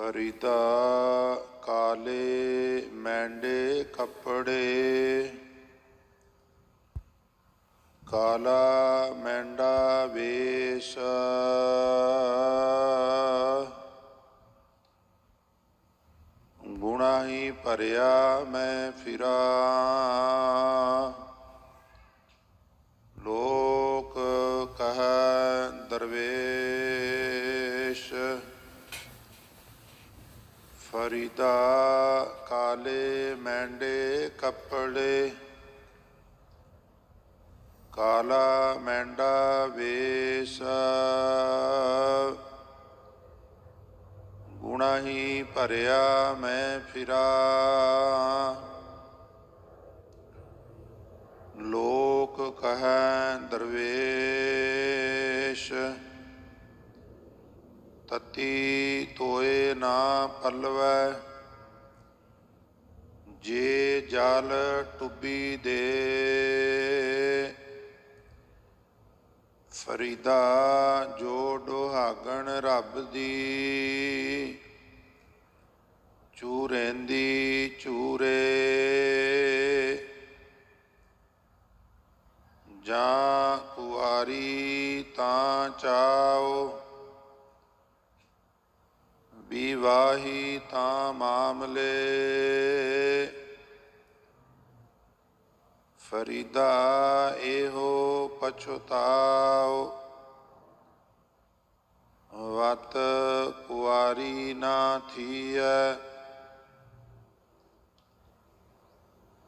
ਫਰੀਦਾ ਕਾਲੇ ਮੈਂਡੇ ਕੱਪੜੇ, ਕਾਲਾ ਮੈਂਡਾ ਵੇਸ਼। ਗੁਣਾ ਹੀ ਭਰਿਆ ਮੈਂ ਫਿਰਾਂ, ਲੋਕ ਕਹੈ ਦਰਵੇਸ਼। ਫਰੀਦਾ ਕਾਲੇ ਮੈਂਡੇ ਕੱਪੜੇ, ਕਾਲਾ ਮੈਂਡਾ ਵੇਸ਼। ਗੁਣਾ ਹੀ ਭਰਿਆ ਮੈਂ ਫਿਰਾਂ, ਲੋਕ ਕਹੈ ਦਰਵੇਸ਼। ਤਤੀ ਤੋਏ ਨਾ ਪਲਵੈ, ਜੇ ਜਲ ਟੁੱਬੀ ਦੇ। ਫਰੀਦਾ ਜੋ ਡੁਹਾਗਣ ਰੱਬ ਦੀ, ਚੂਰੇਂਦੀ ਚੂਰੇ। ਜਾਂ ਕੁਆਰੀ ਤਾਂ ਚਾਓ, ਵਿਵਾਹੀ ਤਾਂ ਮਾਮਲੇ। ਫਰੀਦਾ ਇਹੋ ਪਛੁਤਾਓ, ਵਤ ਕੁਆਰੀ ਨਾ ਥੀਐ।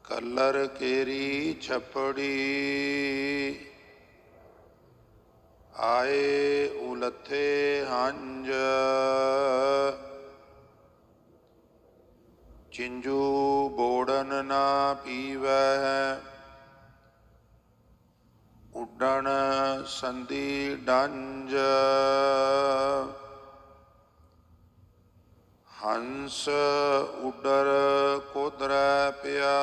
ਕਲਰ ਕੇਰੀ ਛਪੜੀ, ਆਏ ਉਲੱਥੇ ਹੰਝ। ਚਿੰਜੂ ਬੋੜਨ ਨਾ ਪੀਵੈ, ਉੱਡਣ ਸੰਧੀ ਡੰਝ। ਹੰਸ ਉੱਡਰ ਕੋਧਰੈ ਪਿਆ,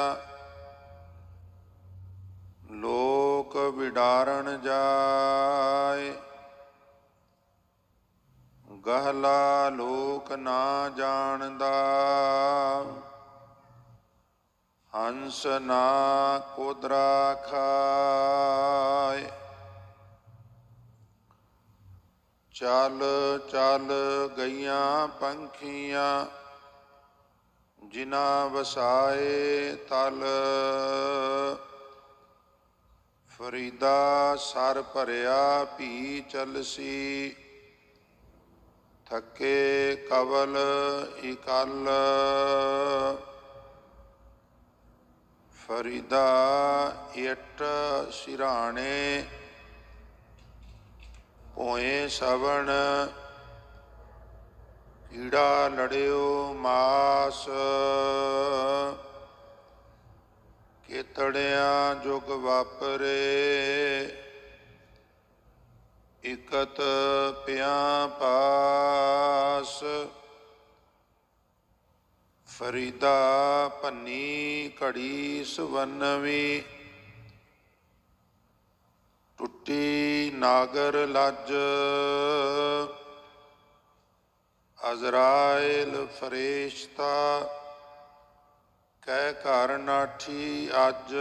ਲੋਕ ਵਿਡਾਰਨ ਜਾਏ। ਗਹਲਾ ਲੋਕ ਨਾ ਜਾਣਦਾ, ਹੰਸ ਨਾ ਕੋਧਰਾ ਖਾਏ। ਚੱਲ ਚੱਲ ਗਈਆਂ ਪੰਖੀਆਂ, ਜਿਨ੍ਹਾਂ ਵਸਾਏ ਤਲ। ਫਰੀਦਾ ਸਰ ਭਰਿਆ ਭੀ ਚਲਸੀ, ਥੱਕੇ ਕਵਲ ਇਕੱਲ। ਫਰੀਦਾ ਇੱਟ ਸਿਰਹਾਣੇ, ਭੋਏ ਸਵਣ। ਕੀੜਾ ਲੜਿਓ ਮਾਸ, ਕੇਤੜਿਆਂ ਜੁਗ ਵਾਪਰੇ। ਇਕਤ ਪਿਆਂ ਪਾਸ, ਫਰੀਦਾ ਭੰਨੀ ਘੜੀ ਸਵੰਨਵੀਂ। ਟੁੱਟੀ ਨਾਗਰ ਲੱਜ, ਅਜ਼ਰਾਇਲ ਫਰੇਸ਼ਤਾ। ਕਹਿ ਘਰ ਨਾਠੀ ਅੱਜ,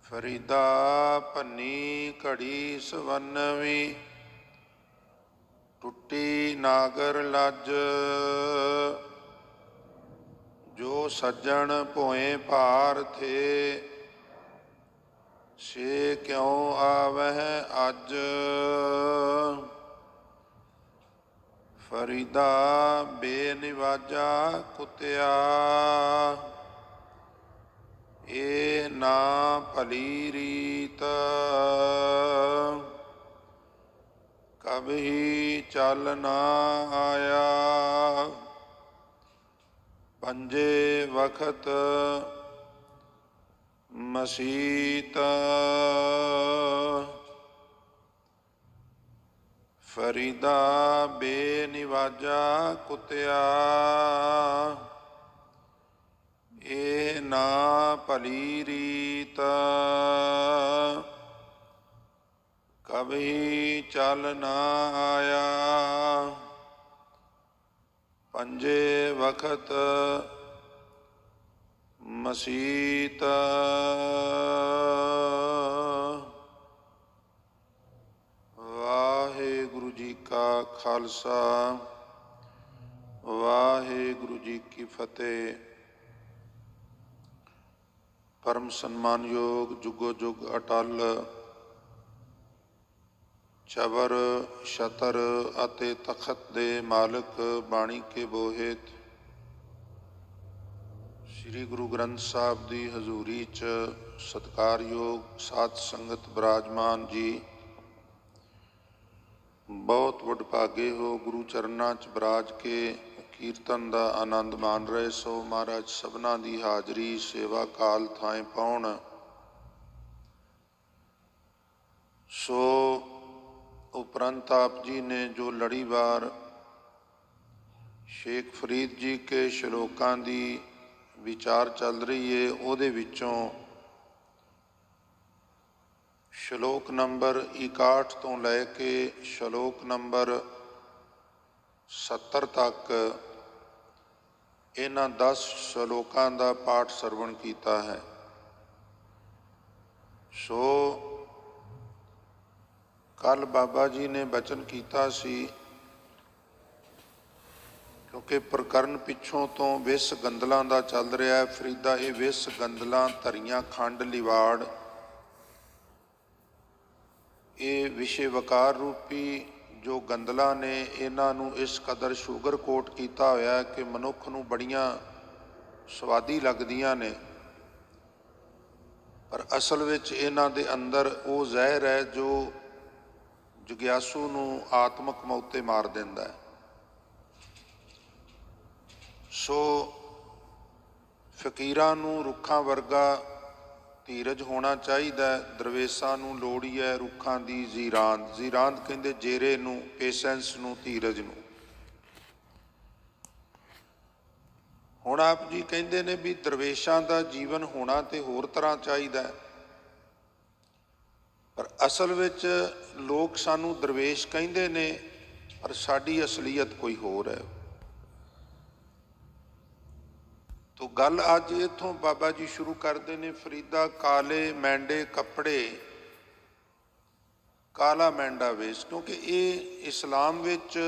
ਫਰੀਦਾ ਭੰਨੀ ਘੜੀ ਸਵੰਨਵੀਂ। ਟੁੱਟੀ ਨਾਗਰ ਲੱਜ, ਜੋ ਸੱਜਣ ਭੋਏ ਭਾਰ ਥੇ। ਸੇ ਕਿਉ ਆਵਹਿ ਅੱਜ, ਫਰੀਦਾ ਬੇਨਿਵਾਜਾ ਕੁੱਤਿਆ। ਇਹ ਨਾ ਭਲੀ ਰੀਤ, ਕਬਹੀ ਚੱਲ ਨਾ ਆਇਆ। ਪੰਜੇ ਵਖਤ ਮਸੀਤ, ਫਰੀਦਾ ਬੇਨਿਵਾਜਾ ਕੁੱਤਿਆ। ਇਹ ਨਾ ਭਲੀ ਰੀਤ, ਕਬਹੀ ਚੱਲ ਨਾ ਆਇਆ। ਪੰਜੇ ਵਖਤ ਮਸੀਤ ਵਾਹਿਗੁਰੂ ਜੀ ਕਾ ਖਾਲਸਾ ਵਾਹਿਗੁਰੂ ਜੀ ਕੀ ਫਤਿਹ। ਪਰਮ ਸਨਮਾਨਯੋਗ ਜੁਗੋ ਜੁਗ ਅਟਲ ਚਬਰ ਛਤਰ ਅਤੇ ਤਖਤ ਦੇ ਮਾਲਕ ਬਾਣੀ ਕੇ ਬੋਹਿਤ ਸ੍ਰੀ ਗੁਰੂ ਗ੍ਰੰਥ ਸਾਹਿਬ ਦੀ ਹਜ਼ੂਰੀ 'ਚ ਸਤਿਕਾਰਯੋਗ ਸਾਧ ਸੰਗਤ ਬਿਰਾਜਮਾਨ ਜੀ, ਬਹੁਤ ਵਡਭਾਗੇ ਹੋ ਗੁਰੂ ਚਰਨਾਂ 'ਚ ਬਿਰਾਜ ਕੇ ਕੀਰਤਨ ਦਾ ਆਨੰਦ ਮਾਣ ਰਹੇ ਸੋ। ਮਹਾਰਾਜ ਸਭਨਾਂ ਦੀ ਹਾਜ਼ਰੀ ਸੇਵਾ ਕਾਲ ਥਾਂ ਪਾਉਣ। ਸੋ उपरंत आप जी ने जो लड़ीवार शेख फरीद जी के श्लोकां दी विचार चल रही है, ਉਹਦੇ ਵਿੱਚੋਂ श्लोक नंबर 61 ਤੋਂ ਲੈ ਕੇ श्लोक नंबर 70 तक ਇਹਨਾਂ 10 श्लोकां ਦਾ ਪਾਠ ਸਰਵਣ ਕੀਤਾ ਹੈ। सो कल बाबा जी ने बचन किया सी, क्योंकि प्रकरण पिछों तो विस गंदलों का चल रहा है। फरीदा ये विस गंदलों धरियां खंड लिवाड़ ये विषय वकार रूपी जो गंदलों ने इन्हों इस कदर शुगर कोट किया होया कि मनुख नूं बड़ियां स्वादी लगदियां ने, पर असल विच इन्हां दे अंदर वो जहर है जो ਜਗਿਆਸੂ ਨੂੰ ਆਤਮਕ ਮੌਤੇ ਮਾਰ ਦਿੰਦਾ ਹੈ। ਸੋ ਫਕੀਰਾਂ ਨੂੰ ਰੁੱਖਾਂ ਵਰਗਾ ਧੀਰਜ ਹੋਣਾ ਚਾਹੀਦਾ ਹੈ। ਦਰਵੇਸ਼ਾਂ ਨੂੰ ਲੋੜ ਹੀ ਹੈ ਰੁੱਖਾਂ ਦੀ ਜ਼ੀਰਾਂਦ। ਜ਼ੀਰਾਂਦ ਕਹਿੰਦੇ ਜੇਰੇ ਨੂੰ, ਪੇਸ਼ੈਂਸ ਨੂੰ, ਧੀਰਜ ਨੂੰ। ਹੁਣ ਆਪ ਜੀ ਕਹਿੰਦੇ ਨੇ ਵੀ ਦਰਵੇਸ਼ਾਂ ਦਾ ਜੀਵਨ ਹੋਣਾ ਤੇ ਹੋਰ ਤਰ੍ਹਾਂ ਚਾਹੀਦਾ ਹੈ, पर असल विच लोग सानू दरवेश कहते ने, पर साड़ी असलीयत कोई होर है। तो गल अज इत्थों बाबा जी शुरू करते ने। फरीदा काले मैंडे कपड़े काला मैंडा वेश, क्योंकि ये इस्लाम विच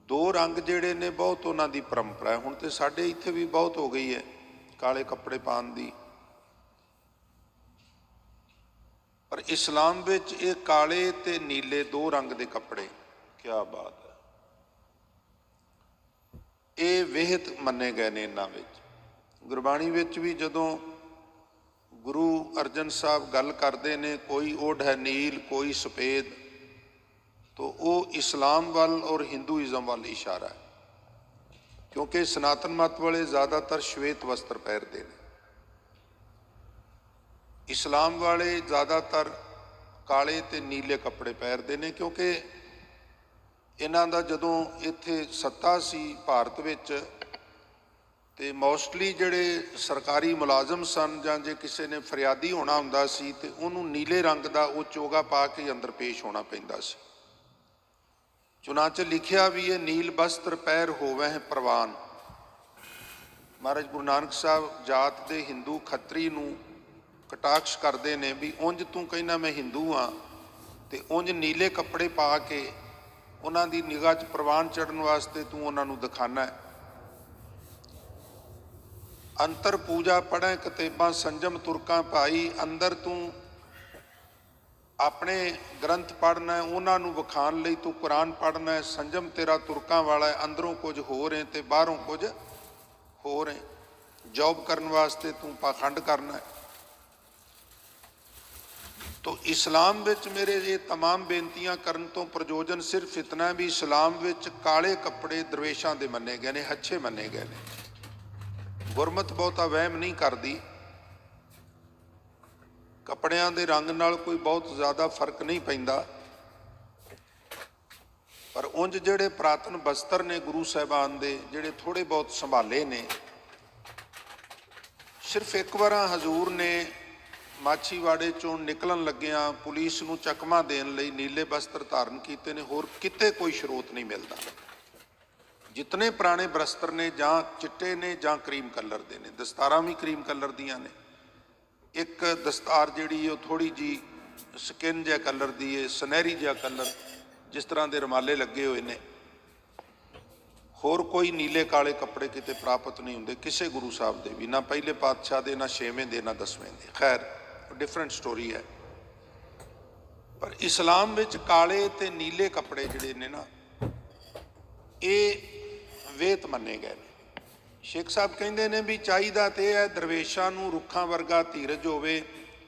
दो रंग जिहड़े ने बहुत उन्हां दी परंपरा है। हुण ते साडे इत्थे भी बहुत हो गई है काले कपड़े पाउण दी, पर इस्लाम विच ये काले ते नीले दो रंग दे कपड़े, क्या बात है, ये विहित मन्ने गए ने। इन्हां विच गुरबाणी विच भी जदों गुरु अर्जन साहब गल करते ने, कोई ओढ़ है नील कोई सफेद, तो वो इस्लाम वाल और हिंदूइज़म वाल इशारा है, क्योंकि सनातन मत वाले ज़्यादातर श्वेत वस्त्र पहनते हैं, इस्लाम वाले ज़्यादातर काले ते नीले कपड़े पहनते हैं। क्योंकि इन्हां दा जदों इत्थे सत्ता सी भारत विच, ते मोस्टली जिहड़े सरकारी मुलाजम सन जां जे किसी ने फरियादी होना हुंदा सी ते उहनूं नीले रंग दा वो चोगा पा के अंदर पेश होना पैंदा सी। चुनां च लिखिया भी है नील बस्त्र पैर होवै प्रवान। महाराज गुरु नानक साहब जात दे हिंदू खत्तरी नूं कटाक्ष करते हैं भी उंज तू कहना मैं हिंदू हाँ, तो उंज नीले कपड़े पा के उन्हां दी निगाह च प्रवान चढ़न वास्ते तू उन्होंने दिखाना है। अंतर पूजा पढ़ै कतेबां संजम तुरकां पाई, अंदर तू अपने ग्रंथ पढ़ना है, उन्होंने विखाण लई तू कुरान पढ़ना है। संजम तेरा तुरकां वाला है, अंदरों कुछ होर है तो बाहरों कुछ होर है। जॉब करने वास्ते तू पाखंड करना है। तो इस्लाम विच मेरे ये तमाम बेनतियां करन तो प्रयोजन सिर्फ इतना है भी इस्लाम विच काले कपड़े दरवेशां दे मन्ने गए ने, अच्छे मन्ने गए ने। गुरमत बहुता वहम नहीं करती, कपड़ियां दे रंग नाल कोई बहुत ज़्यादा फर्क नहीं पैंदा, पर उंज जिहड़े पुरातन बस्तर ने गुरु साहिबान दे जिहड़े थोड़े बहुत संभाले ने, सिर्फ एक बार हजूर ने माछीवाड़े चों निकलन लग्गियां पुलिस नूं चकमा देण लई नीले वस्त्र धारण कीते ने, होर किते कोई स्रोत नहीं मिलता। जितने पुराने बरस्तर ने जां चिट्टे ने जां क्रीम कलर दे ने, दस्तारां भी क्रीम कलर दियां ने। एक दस्तार जिहड़ी वो थोड़ी जी स्किन जिहा कलर दी है, सुनहरी जिहा कलर, जिस तरह के रुमाले लगे हुए ने। होर कोई नीले काले कपड़े किते प्राप्त नहीं होंगे किसी गुरु साहब के भी, ना पहले पातशाह के, ना छेवें दे, ना दसवें दे। खैर डिफरेंट स्टोरी है। पर इस्लाम विच काले ते नीले कपड़े जिहड़े ने ना, ये वेत मन्ने गए ने। शेख साहब कहते हैं भी चाहिदा ते है दरवेशां नूं रुखां वर्गा धीरज होवे,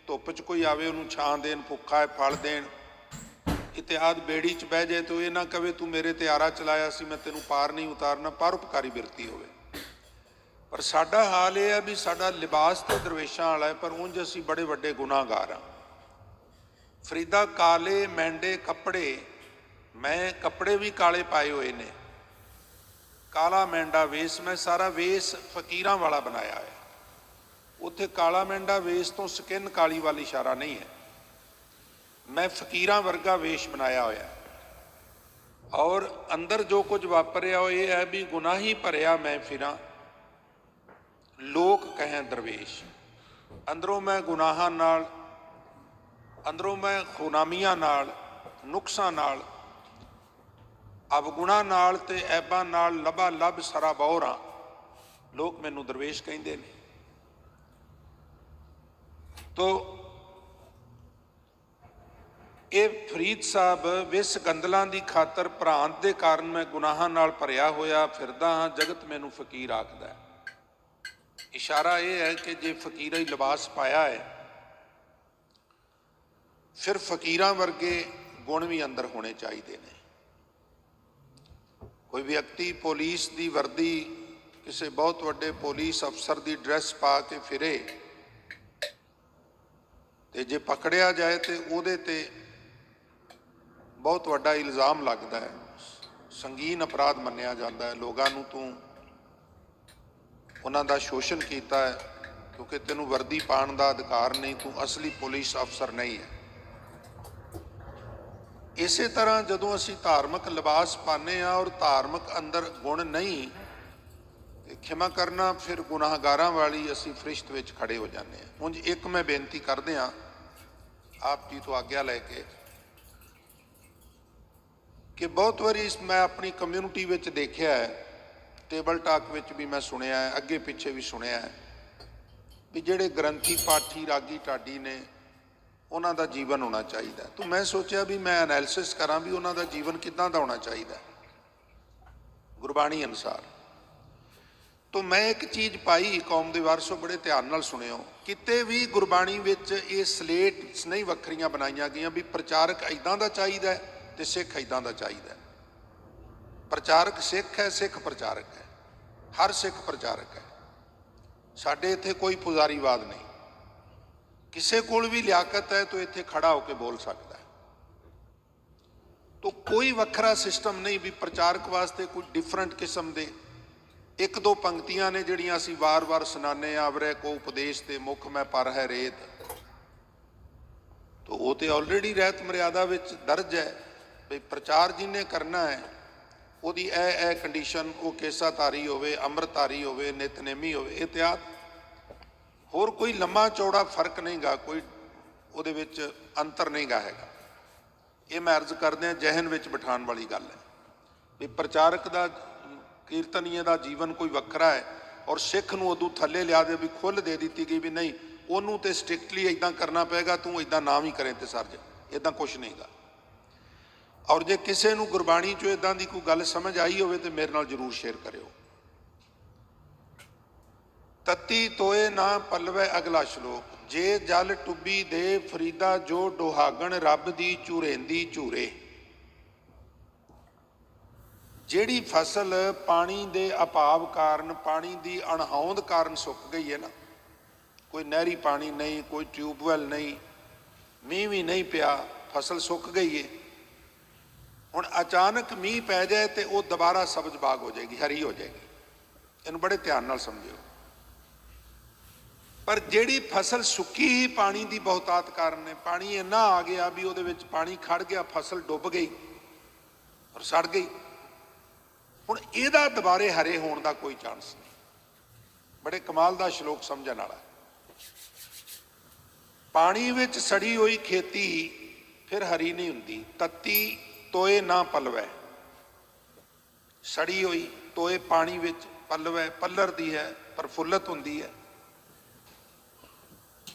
धुप च कोई आवे उन्होंने छां देन, भुखा है फल देन। इतिहाद बेड़ी च बह जाए तो ये ना कहे तू मेरे ते आरा चलाया सी मैं तेनों पार नहीं उतारना, परोपकारी बिरती होवे। पर साडा हाल यह है भी साडा लिबास तो दरवेशां वाला है, पर उंज असीं बड़े वड्डे गुनाहगार हाँ। फरीदा काले मैंडे कपड़े, मैं कपड़े भी काले पाए हुए ने, काला मैंडा वेस, मैं सारा वेस फकीरां वाला बनाया है। उत्थे काला मैंडा वेस तो स्किन काली वाली इशारा नहीं है, मैं फकीरां वर्गा वेश बनाया होया। और अंदर जो कुछ वापरिया हो ये है भी गुनाही भरिया मैं फिरां, लोग कहें दरवेश। अंदरों मैं गुनाहां नाल, अंदरों मैं खुनामियां नाल, नुकसां नाल, अवगुणा नाल ते ऐबां नाल लबा लब सरा बौर हाँ। लोग मैनू दरवेश कहते हैं। तो ये फरीद साहब विस गंदलों की खातर भरांत के कारण मैं गुनाहां नाल भरिया होया फिरदा हाँ, जगत मैनू फकीर आखदा है। इशारा यह है कि जे फकीरा ही लिबास पाया है फिर फकीरां वर्गे गुण भी अंदर होने चाहिए ने। कोई व्यक्ति पुलिस की वर्दी किसी बहुत वड्डे पुलिस अफसर की ड्रैस पा के फिरे ते जे पकड़िया जाए तो उहदे ते बहुत वड्डा इल्ज़ाम लगता है, संगीन अपराध मन्निया जाता है। लोगों नूं तूं उन्हां दा शोषण किया है क्योंकि तेनू वर्दी पाण दा अधिकार नहीं, तू असली पुलिस अफसर नहीं है। इसे तरह जदों असी धार्मिक लिबास पाने और धार्मिक अंदर गुण नहीं, खिमा करना फिर गुनाहगारां वाली असी फरिश्त विच खड़े हो जाते हैं। उंज एक मैं बेनती करदे हाँ आप जी तो आग्ञा लैके कि बहुत बारी इस मैं अपनी कम्यूनिटी विच देखिया है, टेबल टाक विच भी मैं सुनिया है, अगे पिछे भी सुनिया है भी जिहड़े ग्रंथी पाठी रागी ढाडी ने उन्हां दा जीवन होना चाहिए। तो मैं सोचा भी मैं एनालिसिस करा भी उन्हां दा जीवन किदां दा होना चाहिए गुरबाणी अनुसार। तो मैं एक चीज़ पाई कौम दे वारसो बड़े ध्यान नाल सुनियो, किते भी गुरबाणी विच ये स्लेट नहीं वखरियां बनाईयां गईयां भी प्रचारक इदां दा चाहिए ते सिख इदां दा चाहिए। प्रचारक सिख है, सिख प्रचारक है, हर सिख प्रचारक है। साडे इत्थे कोई पुजारीवाद नहीं, किसी कोल भी लियाकत है तो इत्थे खड़ा होकर बोल सकता है। तो कोई वखरा सिस्टम नहीं भी प्रचारक वास्ते कोई डिफरेंट किस्म के एक दो पंक्तियां ने जिहड़ियां असीं वार वार सुनाने आवरे को उपदेश ते मुख में पर है रेत, तो वो तो ऑलरेडी रहत मर्यादा विच दर्ज है भी प्रचार जिन्हें करना है ਉਹਦੀ ए कंडीशन वो केसाधारी होवे, अमृतधारी होवे, नितनेमी होवे, इत्यादि। होर कोई लम्मा चौड़ा फर्क नहीं गा, कोई ਉਹਦੇ ਵਿੱਚ अंतर नहीं गा हैगा। ये मैं अर्ज करदे जहन विच बिठाण वाली गल है भी प्रचारक का कीर्तनीय का जीवन कोई वखरा है और सिख नूं उदों थले लिया दे भी खुल दे दी गई भी नहीं उन्होंने तो स्ट्रिक्टली इदां करना पेगा, तू इदां ना भी करें तो सर जा, इदां कुछ नहीं गा। और जे किसी नूं गुरबाणी चो इदां दी कोई गल समझ आई होवे तो मेरे नाल जरूर शेयर करियो। तत्ती तोए ना पलवे अगला श्लोक, जे जल टुब्बी दे फरीदा जो डुहागण रब दी झूरेंदी झूरे। जिहड़ी फसल पानी दे अभाव कारण, पानी दी अणहोंद कारण सुक गई है ना, कोई नहरी पानी नहीं, कोई ट्यूबवैल नहीं, मीह भी नहीं पिया, फसल सुक गई है। हुण अचानक मीह पै जाए तो वह दोबारा सबज बाग हो जाएगी, हरी हो जाएगी। इन्हूं बड़े ध्यान नाल समझिओ। पर जिहड़ी फसल सुक्की ही पानी की बहुतात कारण ने, पानी इन्ना आ गया भी उहदे विच पानी खड़ गया, फसल डुब गई और सड़ गई। ਹੁਣ ਇਹਦਾ ਦੁਬਾਰੇ ਹਰੇ ਹੋਣ ਦਾ ਕੋਈ ਚਾਂਸ ਨਹੀਂ। बड़े कमाल का श्लोक समझने वाला। पानी विच सड़ी हुई खेती फिर हरी नहीं हुंदी, तत्ती तोए ना पलवै। सड़ी हुई तोए पानी विच पलवै, पलरदी है, प्रफुल्लत हुंदी है।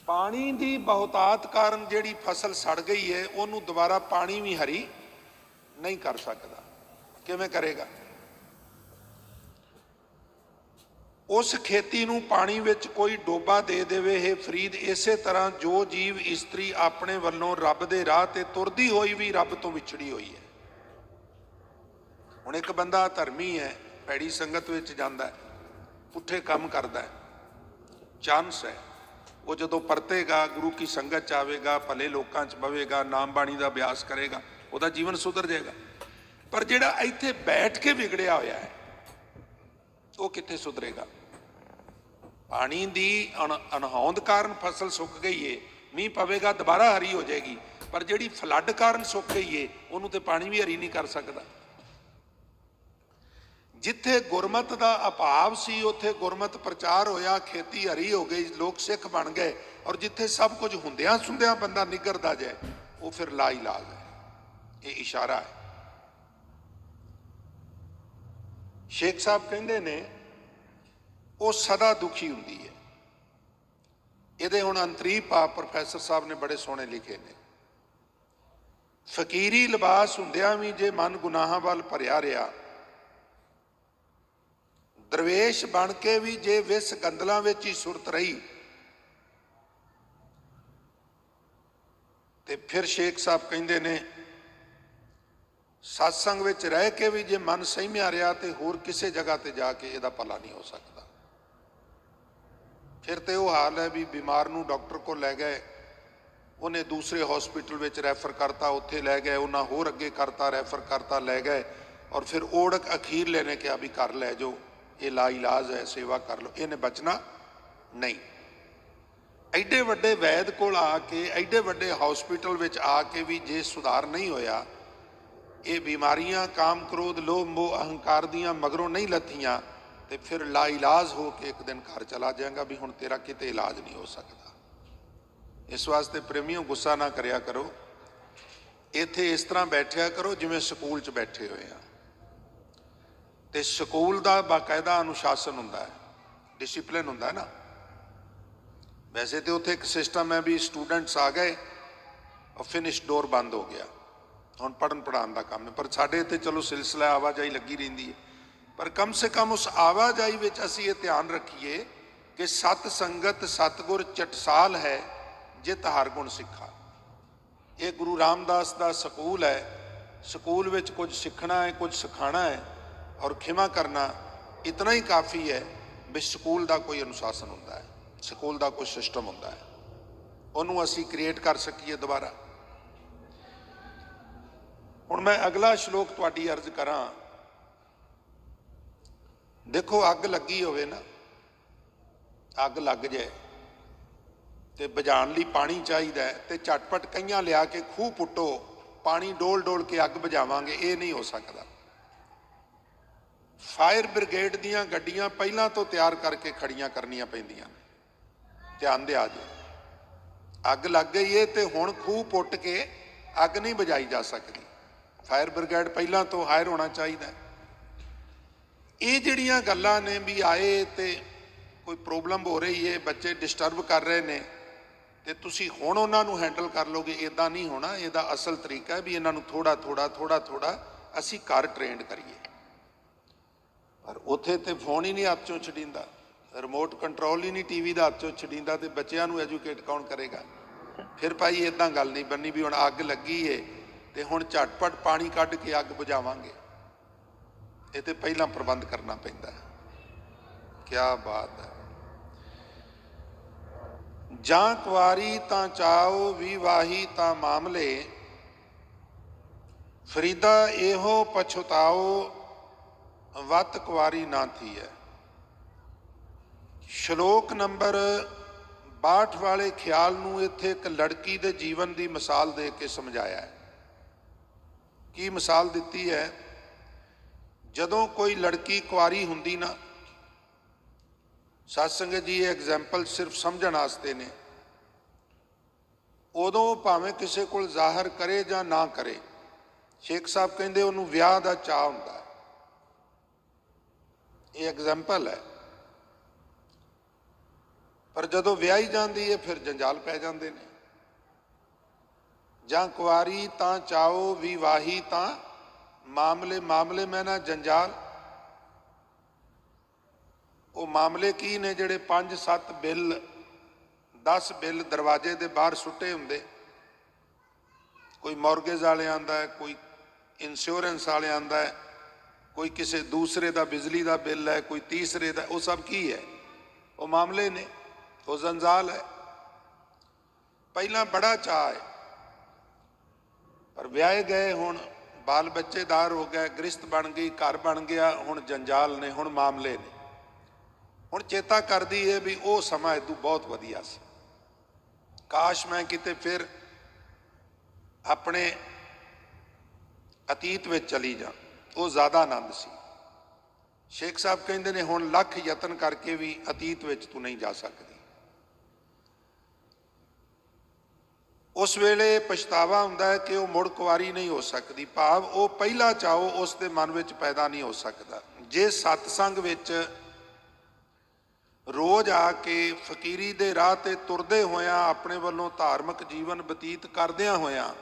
पानी की बहुतात कारण जिहड़ी फसल सड़ गई है उन्होंने दोबारा पानी भी हरी नहीं कर सकता। किवें करेगा? उस खेती नूं पानी विच कोई डोबा दे देवे है फरीद। इसे तरह जो जीव इस्त्री अपने वल्लों रब दे राह ते तुरदी होई भी रब तो विछड़ी हुई है। हुण एक बंदा धर्मी है, भैड़ी संगत विच जांदा है, पुठे काम करदा है, चांस है वो जदों परतेगा, गुरु की संगत च आवेगा, भले लोकां च बवेगा, नाम बाणी दा अभ्यास करेगा, उहदा जीवन सुधर जाएगा। पर जिहड़ा इत्थे बैठ के विगड़िया होया है वो कित्थे सुधरेगा? पानी की अणहोंद कारण फसल सुक गई है, मीह पवेगा दोबारा हरी हो जाएगी, पर जिहड़ी फ्लड कारण सुक गई है उन्होंने तो पानी भी हरी नहीं कर सकता। जिथे गुरमत का अभाव सी उत्थे गुरमत प्रचार होया, खेती हरी हो गई, लोग सिख बन गए, और जिथे सब कुछ हुंदियां सुंदियां बंदा निगरदा जाए वो फिर ला इलाज है। ये इशारा है। शेख साहब कहते ने वो सदा दुखी हुंदी है। ये हुण अंतरीप आ प्रोफैसर साहब ने बड़े सोहने लिखे ने। फकीरी लिबास हुंदियां भी जे मन गुनाहां वाल भरिया रहा, दरवेश बन के भी जे विस गंदलां विच ही सुरत रही, ते फिर शेख साहब कहते ने सत्संग विच रह के भी जे मन सहमिया रहा तो होर किसी जगह ते जाके इहदा भला नहीं हो सकता। फिर तो वो हाल है भी बीमार नूं डॉक्टर को लै गए, उन्हें दूसरे हॉस्पिटल विच रैफर करता, उत्थे लै गए, उन्हें होर अगे करता, रैफर करता, लै गए, और फिर ओढ़क अखीर लेने क्या भी कर लै जो, ये ला इलाज है, सेवा कर लो, इन्हें बचना नहीं। एडे वड्डे वैद कोल आके, एडे वड्डे हॉस्पिटल विच आके भी जे सुधार नहीं होया, ये बीमारियां काम क्रोध लोभ मोह अहंकार दियां मगरों नहीं लथियां, तो फिर ला इलाज हो के एक दिन घर चला जाएगा भी हुण तेरा किते इलाज नहीं हो सकता। इस वास्ते प्रेमियों गुस्सा ना करिया करो, इत्थे इस तरह बैठिया करो जिवें स्कूल च बैठे हुए हैं। तो स्कूल का बाकायदा अनुशासन हुंदा है, डिसिपलिन हुंदा है ना। वैसे तो उत्थे एक सिस्टम है भी स्टूडेंट्स आ गए और फिनिश डोर बंद हो गया, हुण पढ़न पढ़ाउण दा काम है। पर साडे इत्थे चलो सिलसिला आवाजाही लगी रहिंदी है, पर कम से कम उस आवाजाही विच असीं ये ध्यान रखिए कि सत संगत सतगुर चटसाल है जित हर गुण सिखा। ये गुरु रामदास का स्कूल है, स्कूल विच कुछ सीखना है, कुछ सिखाना है, और खिमा करना इतना ही काफ़ी है भी स्कूल का कोई अनुशासन होता है, स्कूल का कोई सिस्टम होता है, उन्होंने असी क्रिएट कर सकीए दोबारा। हुण मैं अगला श्लोक तुहाडी अर्ज करा। देखो अग लगी होवे ना, अग लग जाए तो बुझाउण लई पानी चाहिए, तो झटपट कईयां लिया के खूह पुट्टो, पानी डोल डोल के अग बुझावांगे, ये नहीं हो सकता। फायर ब्रिगेड दीयां गड्डियां पहलां तो तैयार करके खड़ियां करनियां पैंदियां ने। ध्यान दिया जी, अग लग गई है तो हुण खूह पुट के अग नहीं बुझाई जा सकती, फायर ब्रिगेड पहलां तो हायर होना चाहिए। ये जिहड़ियां गल्लां ने भी आए तो कोई प्रॉब्लम हो रही है, बच्चे डिस्टर्ब कर रहे हैं, तो तुसीं हुण उन्हां नूं हैंडल कर लोगे, इदां नहीं होना। इहदा असल तरीका है भी इन्हां नूं थोड़ा थोड़ा थोड़ा थोड़ा असीं घर ट्रेंड करिए। पर उत्थे तो फोन ही नहीं हाथ चों छडींदा, रिमोट कंट्रोल ही नहीं टीवी का हाथ चों छडींदा, तो बच्चों नूं एजुकेट कौन करेगा? फिर भाई इदां गल नहीं बननी भी हुण अग लगी है तो हुण झटपट पानी कढ के अग बुझावांगे, ये तो पहला प्रबंध करना पैंदा है। क्या बात है। जां कुआरी तां चाओ विवाही तां मामले, फरीदा एहो पछताओ वत कुआरी ना थी है। श्लोक नंबर 62 वाले ख्याल नूं इत्थे एक लड़की दे जीवन की मिसाल दे के समझाया है। की मिसाल दिती है? ਜਦੋਂ ਕੋਈ ਲੜਕੀ ਕੁਆਰੀ ਹੁੰਦੀ ਨਾ, ਸਾਧ ਸੰਗਤ ਜੀ ਇਹ ਐਗਜ਼ਾਮਪਲ ਸਿਰਫ ਸਮਝਣ ਵਾਸਤੇ ਨੇ, ਉਦੋਂ ਭਾਵੇਂ ਕਿਸੇ ਕੋਲ ਜ਼ਾਹਰ ਕਰੇ ਜਾਂ ਨਾ ਕਰੇ, ਸ਼ੇਖ ਸਾਹਿਬ ਕਹਿੰਦੇ ਉਹਨੂੰ ਵਿਆਹ ਦਾ ਚਾਅ ਹੁੰਦਾ ਹੈ। ਇਹ ਐਗਜ਼ਾਮਪਲ ਹੈ। ਪਰ ਜਦੋਂ ਵਿਆਹੀ ਜਾਂਦੀ ਹੈ ਫਿਰ ਜੰਜਾਲ ਪੈ ਜਾਂਦੇ ਨੇ। ਜਾਂ ਕੁਆਰੀ ਤਾਂ ਚਾਓ ਵਿਵਾਹੀ ਤਾਂ ਮਾਮਲੇ, ਮਾਮਲੇ ਮੈਂ ਨਾ ਜੰਜਾਲ। ਉਹ ਮਾਮਲੇ ਕੀ ਨੇ ਜਿਹੜੇ 5-7 ਬਿੱਲ 10 ਬਿੱਲ ਦਰਵਾਜ਼ੇ ਦੇ ਬਾਹਰ ਸੁੱਟੇ ਹੁੰਦੇ। ਕੋਈ ਮੌਰਗੇਜ ਵਾਲਿਆਂ ਦਾ ਹੈ, ਕੋਈ ਇੰਸ਼ੋਰੈਂਸ ਵਾਲਿਆਂ ਦਾ ਹੈ, ਕੋਈ ਕਿਸੇ ਦੂਸਰੇ ਦਾ ਬਿਜਲੀ ਦਾ ਬਿੱਲ ਹੈ, ਕੋਈ ਤੀਸਰੇ ਦਾ। ਉਹ ਸਭ ਕੀ ਹੈ? ਉਹ ਮਾਮਲੇ ਨੇ, ਉਹ ਜੰਜਾਲ ਹੈ। ਪਹਿਲਾਂ ਬੜਾ ਚਾਅ ਹੈ, ਪਰ ਵਿਆਹੇ ਗਏ, ਹੁਣ ਬਾਲ ਬੱਚੇਦਾਰ ਹੋ ਗਏ, ਗ੍ਰਿਸ਼ਤ ਬਣ ਗਈ, ਘਰ ਬਣ ਗਿਆ, ਹੁਣ ਜੰਜਾਲ ਨੇ, ਹੁਣ ਮਾਮਲੇ ਨੇ। ਹੁਣ ਚੇਤਾ ਕਰਦੀ ਹੈ ਵੀ ਉਹ ਸਮਾਂ ਇਦੋਂ ਬਹੁਤ ਵਧੀਆ ਸੀ, ਕਾਸ਼ ਮੈਂ ਕਿਤੇ ਫਿਰ ਆਪਣੇ ਅਤੀਤ ਵਿੱਚ ਚਲੀ ਜਾ, ਉਹ ਜ਼ਿਆਦਾ ਆਨੰਦ ਸੀ। ਸ਼ੇਖ ਸਾਹਿਬ ਕਹਿੰਦੇ ਨੇ ਹੁਣ ਲੱਖ ਯਤਨ ਕਰਕੇ ਵੀ ਅਤੀਤ ਵਿੱਚ ਤੂੰ ਨਹੀਂ ਜਾ ਸਕਦੀ। ਉਸ ਵੇਲੇ ਪਛਤਾਵਾ ਹੁੰਦਾ ਹੈ ਕਿ ਉਹ ਮੁੜ ਕੁਆਰੀ ਨਹੀਂ ਹੋ ਸਕਦੀ, ਭਾਵ ਉਹ ਪਹਿਲਾ ਚਾਓ ਉਸ ਦੇ ਮਨ ਵਿੱਚ ਪੈਦਾ ਨਹੀਂ ਹੋ ਸਕਦਾ। ਜੇ ਸਤਸੰਗ ਵਿੱਚ ਰੋਜ਼ ਆ ਕੇ ਫਕੀਰੀ ਦੇ ਰਾਹ ਤੇ ਤੁਰਦੇ ਹੋਇਆਂ, ਆਪਣੇ ਵੱਲੋਂ ਧਾਰਮਿਕ ਜੀਵਨ ਬਤੀਤ ਕਰਦਿਆਂ ਹੋਇਆਂ,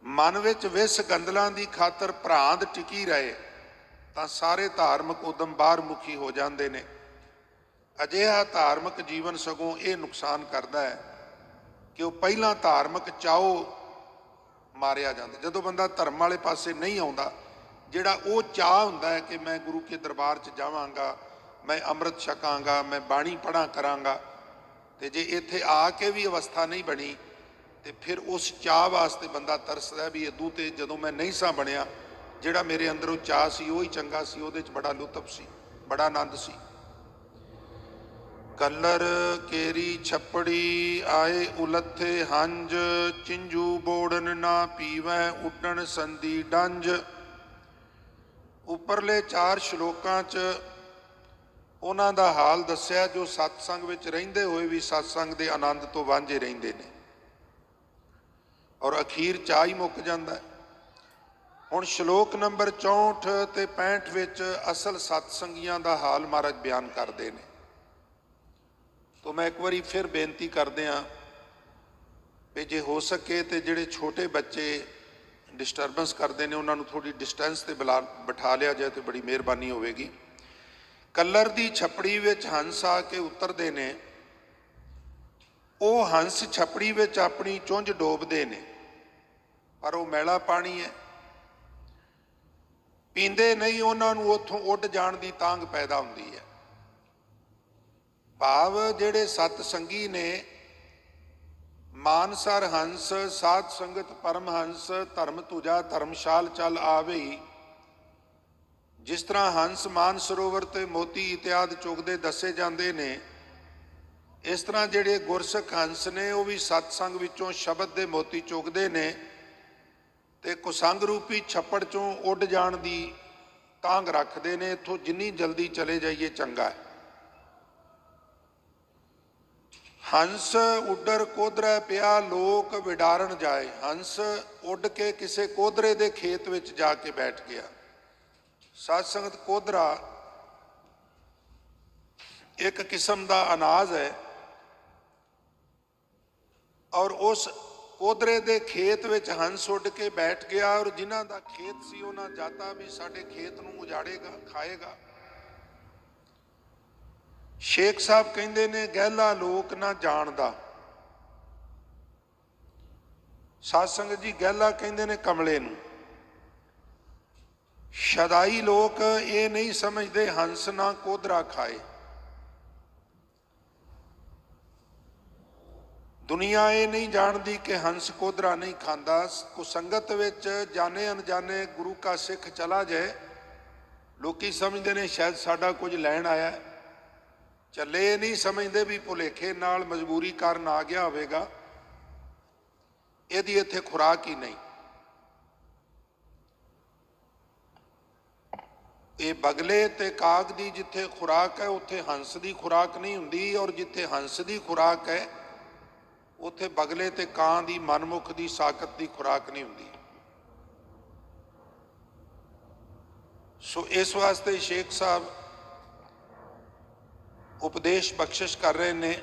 ਮਨ ਵਿੱਚ ਵਿਸ ਗੰਦਲਾਂ ਦੀ ਖਾਤਰ ਭਰਾਂਦ ਟਿਕੀ ਰਹੇ, ਤਾਂ ਸਾਰੇ ਧਾਰਮਿਕ ਉਦਮ ਬਾਹਰ ਮੁਖੀ ਹੋ ਜਾਂਦੇ ਨੇ। ਅਜਿਹਾ ਧਾਰਮਿਕ ਜੀਵਨ ਸਗੋਂ ਇਹ ਨੁਕਸਾਨ ਕਰਦਾ ਹੈ ਕਿ ਉਹ ਪਹਿਲਾਂ ਧਾਰਮਿਕ ਚਾਓ ਮਾਰਿਆ ਜਾਂਦਾ। ਜਦੋਂ ਬੰਦਾ ਧਰਮ ਵਾਲੇ ਪਾਸੇ ਨਹੀਂ ਆਉਂਦਾ, ਜਿਹੜਾ ਉਹ ਚਾਅ ਹੁੰਦਾ ਹੈ ਕਿ ਮੈਂ ਗੁਰੂ ਕੇ ਦਰਬਾਰ 'ਚ ਜਾਵਾਂਗਾ, ਮੈਂ ਅੰਮ੍ਰਿਤ ਛਕਾਂਗਾ, ਮੈਂ ਬਾਣੀ ਪੜ੍ਹਾਂ ਕਰਾਂਗਾ, ਤੇ ਜੇ ਇੱਥੇ ਆ ਕੇ ਵੀ ਅਵਸਥਾ ਨਹੀਂ ਬਣੀ ਤੇ ਫਿਰ ਉਸ ਚਾਅ ਵਾਸਤੇ ਬੰਦਾ ਤਰਸਦਾ ਵੀ ਇਦੋਂ ਤੇ ਜਦੋਂ ਮੈਂ ਨਹੀਂ ਸਾਂ ਬਣਿਆ, ਜਿਹੜਾ ਮੇਰੇ ਅੰਦਰੋਂ ਚਾਅ ਸੀ ਉਹ ਹੀ ਚੰਗਾ ਸੀ, ਉਹਦੇ 'ਚ ਬੜਾ ਲੁਤਫ ਸੀ, ਬੜਾ ਆਨੰਦ ਸੀ। ਕਲਰ ਕੇਰੀ ਛੱਪੜੀ ਆਏ ਉਲੱਥੇ ਹੰਜ, ਚਿੰਜੂ ਬੋੜਨ ਨਾ ਪੀਵੈ ਉੱਡਣ ਸੰਦੀ ਡੰਜ। ਉੱਪਰਲੇ 4 ਸ਼ਲੋਕਾਂ 'ਚ ਉਹਨਾਂ ਦਾ ਹਾਲ ਦੱਸਿਆ ਜੋ ਸਤਸੰਗ ਵਿੱਚ ਰਹਿੰਦੇ ਹੋਏ ਵੀ ਸਤਸੰਗ ਦੇ ਆਨੰਦ ਤੋਂ ਵਾਂਝੇ ਰਹਿੰਦੇ ਨੇ, ਔਰ ਅਖੀਰ ਚਾਅ ਹੀ ਮੁੱਕ ਜਾਂਦਾ। ਹੁਣ ਸ਼ਲੋਕ ਨੰਬਰ 64 ਤੇ 65 ਵਿੱਚ ਅਸਲ ਸਤਸੰਗੀਆਂ ਦਾ ਹਾਲ ਮਹਾਰਾਜ ਬਿਆਨ ਕਰਦੇ ਨੇ। ਤੋ ਮੈਂ ਇੱਕ ਵਾਰੀ ਫਿਰ ਬੇਨਤੀ ਕਰਦੇ ਹਾਂ ਵੀ ਜੇ ਹੋ ਸਕੇ ਤੇ ਜਿਹੜੇ ਛੋਟੇ ਬੱਚੇ ਡਿਸਟਰਬੈਂਸ ਕਰਦੇ ਨੇ ਉਹਨਾਂ ਨੂੰ ਥੋੜੀ ਡਿਸਟੈਂਸ ਤੇ ਬਿਠਾ ਲਿਆ ਜਾਏ ਤੇ ਬੜੀ ਮਿਹਰਬਾਨੀ ਹੋਵੇਗੀ। ਕਲਰ ਦੀ ਛੱਪੜੀ ਵਿੱਚ ਹੰਸ ਆ ਕੇ ਉਤਰਦੇ ਨੇ। ਉਹ ਹੰਸ ਛੱਪੜੀ ਵਿੱਚ ਆਪਣੀ ਚੁੰਝ ਡੋਬਦੇ ਨੇ, ਪਰ ਉਹ ਮੈਲਾ ਪਾਣੀ ਹੈ, ਪੀਂਦੇ ਨਹੀਂ। ਉਹਨਾਂ ਨੂੰ ਉੱਥੋਂ ਉੱਡ ਜਾਣ ਦੀ ਤਾਂਘ ਪੈਦਾ ਹੁੰਦੀ ਹੈ। ਭਾਵ ਜਿਹੜੇ ਸਤ ਸੰਗੀ ਨੇ, ਮਾਨਸਰ ਹੰਸ ਸਾਧ ਸੰਗਤ ਪਰਮ ਹੰਸ, ਧਰਮ ਤੁਜਾ ਧਰਮਸ਼ਾਲ ਚੱਲ ਆਵੇ। ਜਿਸ ਤਰ੍ਹਾਂ ਹੰਸ ਮਾਨ ਸਰੋਵਰ ਤੇ ਮੋਤੀ ਇਤਿਆਦ ਚੁਗਦੇ ਦੱਸੇ ਜਾਂਦੇ ਨੇ, ਇਸ ਤਰ੍ਹਾਂ ਜਿਹੜੇ ਗੁਰਸਿੱਖ ਹੰਸ ਨੇ ਉਹ ਵੀ ਸਤਸੰਗ ਵਿੱਚੋਂ ਸ਼ਬਦ ਦੇ ਮੋਤੀ ਚੁਗਦੇ ਨੇ ਤੇ ਕੁਸੰਗ ਰੂਪੀ ਛੱਪੜ ਚੋਂ ਉੱਡ ਜਾਣ ਦੀ ਤਾਂਘ ਰੱਖਦੇ ਨੇ। ਇੱਥੋਂ ਜਿੰਨੀ ਜਲਦੀ ਚਲੇ ਜਾਈਏ ਚੰਗਾ ਹੈ। ਹੰਸ ਉੱਡਰ ਕੋਧਰਾ ਪਿਆ ਲੋਕ ਵਿਡਾਰਨ ਜਾਏ। ਹੰਸ ਉੱਡ ਕੇ ਕਿਸੇ ਕੋਧਰੇ ਦੇ ਖੇਤ ਵਿੱਚ ਜਾ ਕੇ ਬੈਠ ਗਿਆ। ਸਾਧ ਸੰਗਤ, ਕੋਧਰਾ ਇੱਕ ਕਿਸਮ ਦਾ ਅਨਾਜ ਹੈ, ਔਰ ਉਸ ਕੋਧਰੇ ਦੇ ਖੇਤ ਵਿੱਚ ਹੰਸ ਉੱਡ ਕੇ ਬੈਠ ਗਿਆ, ਔਰ ਜਿਨ੍ਹਾਂ ਦਾ ਖੇਤ ਸੀ ਉਹਨਾਂ ਜਾਤਾ ਵੀ ਸਾਡੇ ਖੇਤ ਨੂੰ ਉਜਾੜੇਗਾ, ਖਾਏਗਾ। ਸ਼ੇਖ ਸਾਹਿਬ ਕਹਿੰਦੇ ਨੇ ਗਹਿਲਾ ਲੋਕ ਨਾ ਜਾਣਦਾ। ਸਾਧ ਸੰਗਤ ਜੀ, ਗਹਿਲਾ ਕਹਿੰਦੇ ਨੇ ਕਮਲੇ ਨੂੰ। ਸ਼ਦਾਈ ਲੋਕ ਇਹ ਨਹੀਂ ਸਮਝਦੇ ਹੰਸ ਨਾ ਕੋਧਰਾ ਖਾਏ। ਦੁਨੀਆ ਇਹ ਨਹੀਂ ਜਾਣਦੀ ਕਿ ਹੰਸ ਕੋਧਰਾ ਨਹੀਂ ਖਾਂਦਾ। ਕੁਸੰਗਤ ਵਿੱਚ ਜਾਣੇ ਅਣਜਾਣੇ ਗੁਰੂ ਕਾ ਸਿੱਖ ਚਲਾ ਜਾਏ, ਲੋਕੀ ਸਮਝਦੇ ਨੇ ਸ਼ਾਇਦ ਸਾਡਾ ਕੁਝ ਲੈਣ ਆਇਆ। ਚੱਲੇ ਨਹੀਂ ਸਮਝਦੇ ਵੀ ਭੁਲੇਖੇ ਨਾਲ ਮਜਬੂਰੀ ਕਾਰਨ ਆ ਗਿਆ ਹੋਵੇਗਾ, ਇਹਦੀ ਇੱਥੇ ਖੁਰਾਕ ਹੀ ਨਹੀਂ। ये बगले ते काग दी जिथे खुराक है उत्थे हंस दी खुराक नहीं हुंदी, और जिथे हंस दी खुराक है उत्थे बगले ते कां दी मनमुख दी साकत दी खुराक नहीं हुंदी। सो इस वास्ते शेख साहब उपदेश बख्शिश कर रहे ने,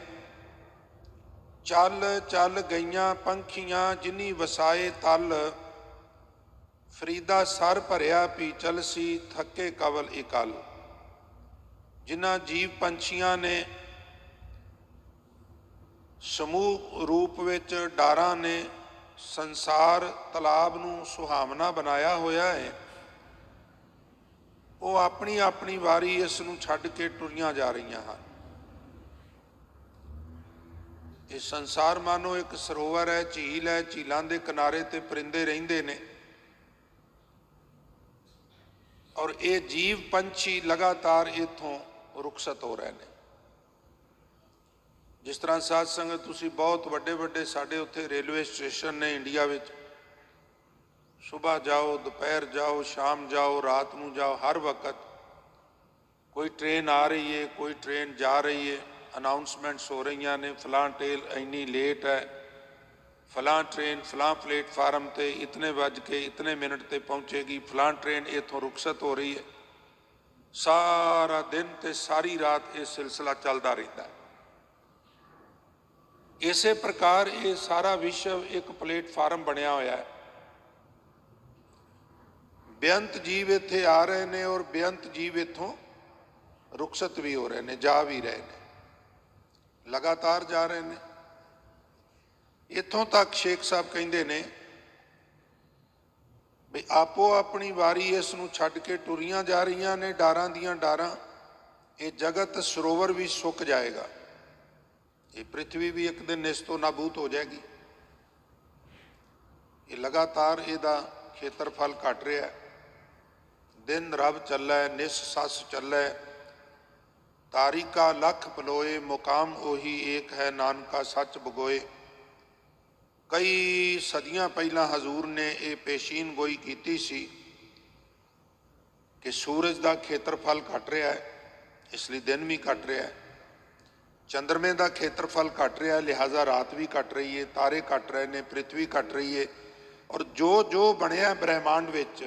चल चल गईयां पंखियां जिनी वसाए तल, फरीदा सर भरिया पी चलसी थके कवल इकल। जिन्हां जीव पंछियां ने समूह रूप विच डारां ने संसार तलाब नूं सुहावना बनाया होया है, वो अपनी अपनी वारी इस नूं छड्ड के टुरियां जा रहीआं हन। ये संसार मानो एक सरोवर है, झील है, झीलों के किनारे ते परिंदे रहिंदे ने, और ये जीव पंछी लगातार इथों रुखसत हो रहे हैं। जिस तरह साध संगत तुसी बहुत वड्डे वड्डे साडे उत्थे रेलवे स्टेशन ने इंडिया विच, सुबह जाओ, दोपहर जाओ, शाम जाओ, रात नूं जाओ, हर वक्त कोई ट्रेन आ रही है, कोई ट्रेन जा रही है, अनाउंसमेंट्स हो रही ने, फलां ट्रेन इन्नी लेट है, फलां ट्रेन फलां प्लेटफार्म ते इतने बज के इतने मिनट ते पहुँचेगी, फलां ट्रेन इतों रुखसत हो रही है। सारा दिन ते सारी रात ये सिलसिला चलता रहता है। इसे प्रकार ये सारा विश्व एक प्लेटफार्म बनया होया है। बेअंत जीव इत्थे आ रहे हैं और बेअंत जीव इत्थों रुखसत भी हो रहे हैं, जा भी रहे हैं, लगातार जा रहे हैं। इत्थों तक शेख साहब कहते ने भी आपो अपनी वारी इस नूं छड्ड के टुरियां जा रही ने, डारां दियां डारां। ये जगत सरोवर भी सुक जाएगा, ये पृथ्वी भी एक दिन निस्तो नाबूद हो जाएगी। ये लगातार इहदा खेत्रफल घट रहा है, दिन रब चल है, निस सस चल है, तारिका लख पलोए, मुकाम ओही एक है, नानका सच बगोए। कई सदियां पहला हजूर ने यह पेशीन गोई की सी कि सूरज का खेत्रफल घट रहा है, इसलिए दिन भी घट रहा है, चंद्रमे का खेत्रफल घट रहा है, लिहाजा रात भी घट रही है, तारे घट रहे हैं, पृथ्वी घट रही है, और जो जो बनया ब्रह्मांड विच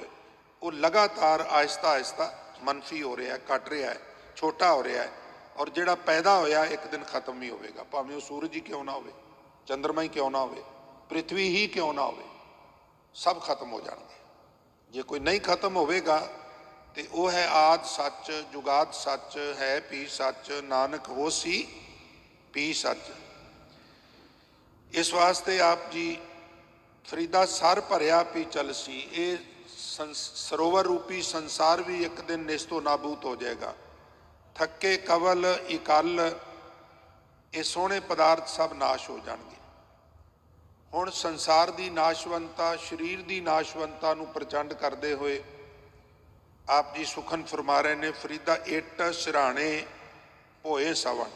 वो लगातार आहिस्ता आहिस्ता मनफी हो रहा है, घट रहा है, छोटा हो रहा है, और जिहड़ा पैदा होया एक दिन खत्म ही होगा, भावें वो सूरज ही क्यों ना हो, चंद्रमा ही क्यों ना हो, पृथ्वी ही क्यों ना हो, सब खत्म हो जाएंगे। जे कोई नहीं खत्म होगा तो वह है आद सच, जुगाद सच है, पी सच, नानक होसी पी सच। इस वास्ते आप जी फरीदा सर भरिया पी चलसी, ये सरोवर रूपी संसार भी एक दिन निस्तो नाबूद हो जाएगा। थके कवल इकल, ये सोहने पदार्थ सब नाश हो जाएंगे। हुण संसार की नाशवंता, शरीर की नाशवंता नूं प्रचंड करते हुए आप जी सुखन फरमा रहे ने, फरीदा इट सिराणे भोए सवन।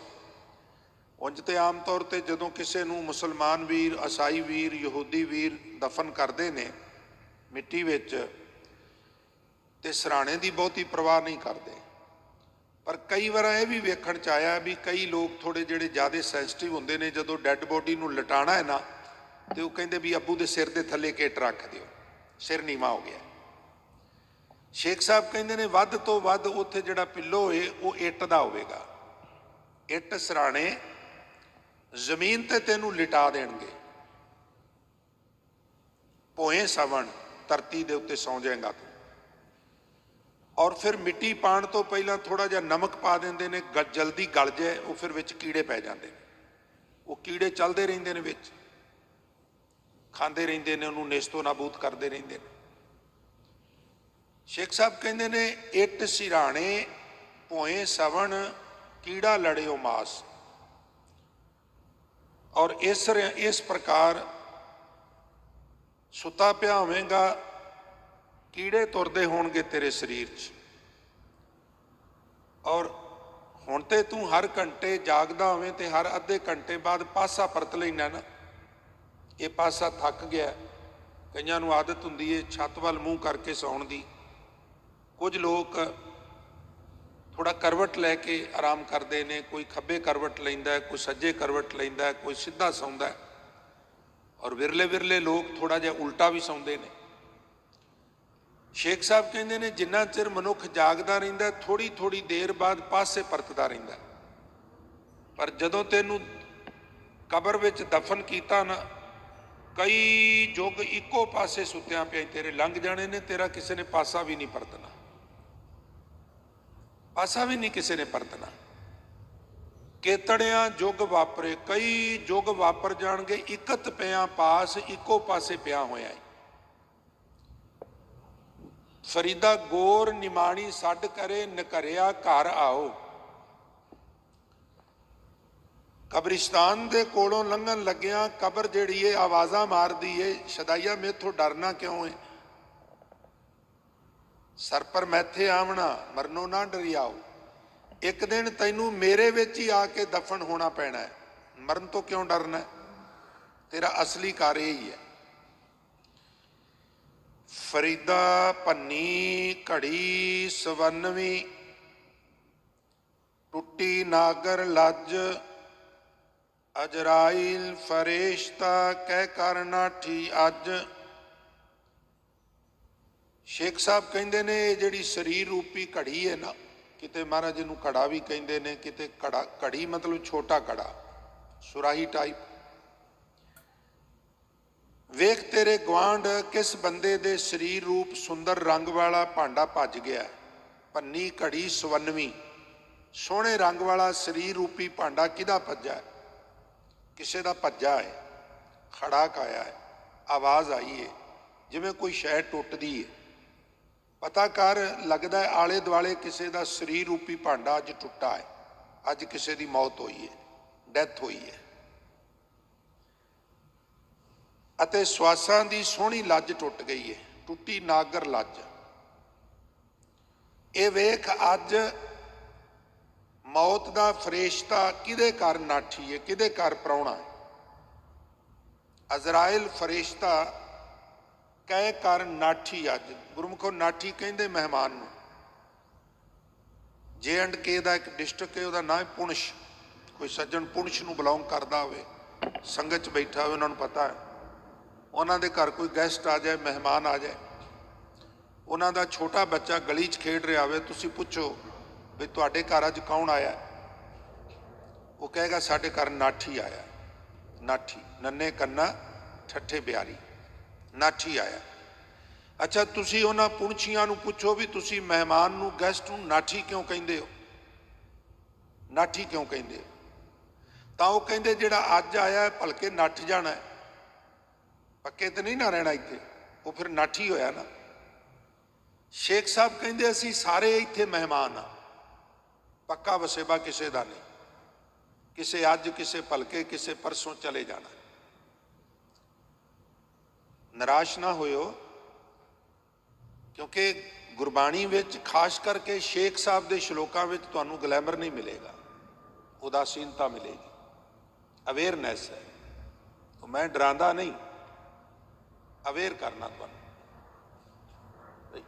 उंज ते आम तौर पर जदों किसी नूं मुसलमान वीर, ईसाई वीर, यहूदी वीर दफन करते हैं मिट्टी विच, ते सिराणे की बहुती परवाह नहीं करते। पर कई बार यह भी वेखण च आया भी कई लोग थोड़े जिहड़े ज़्यादा सैंसिटिव होंदे ने, जदों डैड बॉडी नूं लटाना है ना, तो वो कहते भी अब्बू के सिर के थले किट रख दिओ, सिर नीवा हो गया। शेख साहब कहते हैं वध तो वध उत्थे जिहड़ा पिल्लो है वो इट दा होवेगा, इट सिराणे जमीन ते तेनू लिटा देणगे, भोए सवन धरती दे उत्ते सौ जाएगा तू। और फिर मिट्टी पाण तो पहला थोड़ा जिहा नमक पा देंदे ने, जल्दी गल जाए, वो फिर विच कीड़े पै जाते हैं, वो कीड़े चलते रहंदे ने विच, खाते रहते हैं, उन्होंने निस्तो नाबूद करते रहते हैं। शेख साहब कहते ने इट सिराणे भोए सवन, कीड़ा लड़ियो मास। और इस प्रकार सुता पिया होवेगा, कीड़े तुरदे होणगे तेरे शरीर च, और हुण ते तू हर घंटे जागदा होवें ते हर अद्धे घंटे बाद पासा परत लैना ना, ये पासा थक गया। कईयां नूं आदत हुंदी है छत वल मूँह करके सौण दी, कुछ लोग थोड़ा करवट लैके आराम करते हैं, कोई खब्बे करवट लेंदा है, कोई सज्जे करवट लेंदा है, कोई सीधा सौंदा है, और विरले विरले लोग थोड़ा जिहा उल्टा भी सौंदे ने। शेख साहब कहते हैं जिन्ना चिर मनुख जागदा रहिंदा थोड़ी थोड़ी देर बाद पासे परतदा रहिंदा, पर जदों तैनूं कबर विच दफन कीता ना, कई युग इक्को पासे सुत्तियां पिया तेरे लंघ जाने ने, तेरा किसी ने पासा भी नहीं परतना, पासा भी नहीं किसी ने परतना। केतड़ियां युग वापरे, कई युग वापर जाणगे, इकत पिया पास इक्को पासे पिया होया। फरीदा गोर निमाणी सड करे, नकरिया घर आओ। कब्रिस्तान दे कोलों लंघन लग्या कबर जिहड़ी है आवाज़ां मारदी है, शदाइया मेथों डरना क्यों है, सर पर मैथे आवना मरनों ना डरियाओ। एक दिन तैनूं मेरे विच ही आके दफन होना पैना है, मरन तो क्यों डरना है, तेरा असली कार्य यही है। फरीदा भन्नी घड़ी सवनवी, टुट्टी नागर लज, अजराइल फरेश्ता कह कर नाठी अज। शेख साहब कहते ने जिहड़ी शरीर रूपी घड़ी है ना, किते महाराज नूं घड़ा भी कहते ने, किते घड़ा, घड़ी मतलब छोटा घड़ा, सुराही टाइप। वेख तेरे गुआंढ किस बंदे दे शरीर रूप सुंदर रंग वाला भांडा भज गया। भन्नी घड़ी सवनवी, सोहणे रंग वाला शरीर रूपी भांडा किहदा भज्जा है, किसे दा भज्जा है। खड़ाक आया है, आवाज़ आई है जिवें कोई शै टुटदी है। पता कर लगदा है आले दुआले किसे दा शरीर रूपी भांडा अज टुटा है, अज किसे दी मौत हुई है, डैथ हुई है। अते स्वासां दी सोहणी लज टुट गई है, टुटी नागर लज। ये वेख अज मौत दा फरेश्ता किहदे घर नाठी है, किहदे घर प्राहुणा है। अजराइल फरेश्ता कह कर नाठी अज। गुरमुखो नाठी कहंदे मेहमान नूं। J&K दा एक डिस्ट्रिक्ट है, उहदा नाम है पुंछ। कोई सज्जन पुंछ नूं बिलोंग करदा होवे, संगत च बैठा होवे, उन्हां नूं पता है उन्हां दे घर कोई गैसट आ जाए, मेहमान आ जाए, उन्हां दा छोटा बच्चा गली च खेड रहा होवे, तुसीं पुछो भी तुहाडे घर अज कौन आया, वो कहेगा साडे घर नाठी आया। नाठी नन्हे कन्ना ठट्ठे बिहारी, नाठी आया। अच्छा तुसीं उन्हां पुंछियां नूं पुछो भी तुसीं मेहमान नूं, गैसट नूं नाठी क्यों कहिंदे हो, नाठी क्यों कहिंदे हो? तां वो कहिंदे जिहड़ा अज आया है भलके नੱਠ जाना है, पक्के तो नहीं ना रहना इत्थे, वो फिर नाठी होया ना। शेख साहब कहिंदे असीं सारे इत्थे मेहमान आ, पक्का वसेबा किसे दा नहीं, किसे अज किसे भलके किसे परसों चले जाना। निराश ना होयो, क्योंकि गुरबाणी विच खास करके शेख साहब दे श्लोकां विच तुहानूं ग्लैमर नहीं मिलेगा, उदासीनता मिलेगी, अवेयरनैस है। तो मैं डरांदा नहीं, अवेयर करना तुहानूं।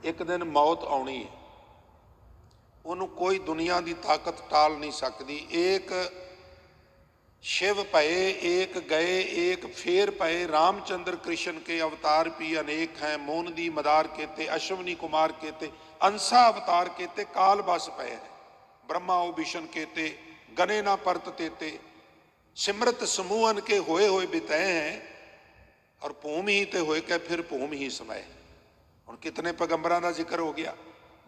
एक दिन मौत आउणी है, उन्होंने कोई दुनिया की ताकत टाल नहीं सकती। एक शिव भये एक गए, एक फेर भये, रामचंद्र कृष्ण के अवतार भी अनेक हैं, मोनदी मदार केते, अश्वनी कुमार केते, अंसा अवतार केते, काल बस पए हैं, ब्रह्मा ओ विष्ण केते, गने ना परत तेते, सिमरत समूहन के होए होए बितए हैं, और भूमि ही ते होए के फिर भूमि ही समय। हुण कितने पैगंबरां दा जिक्र हो गया,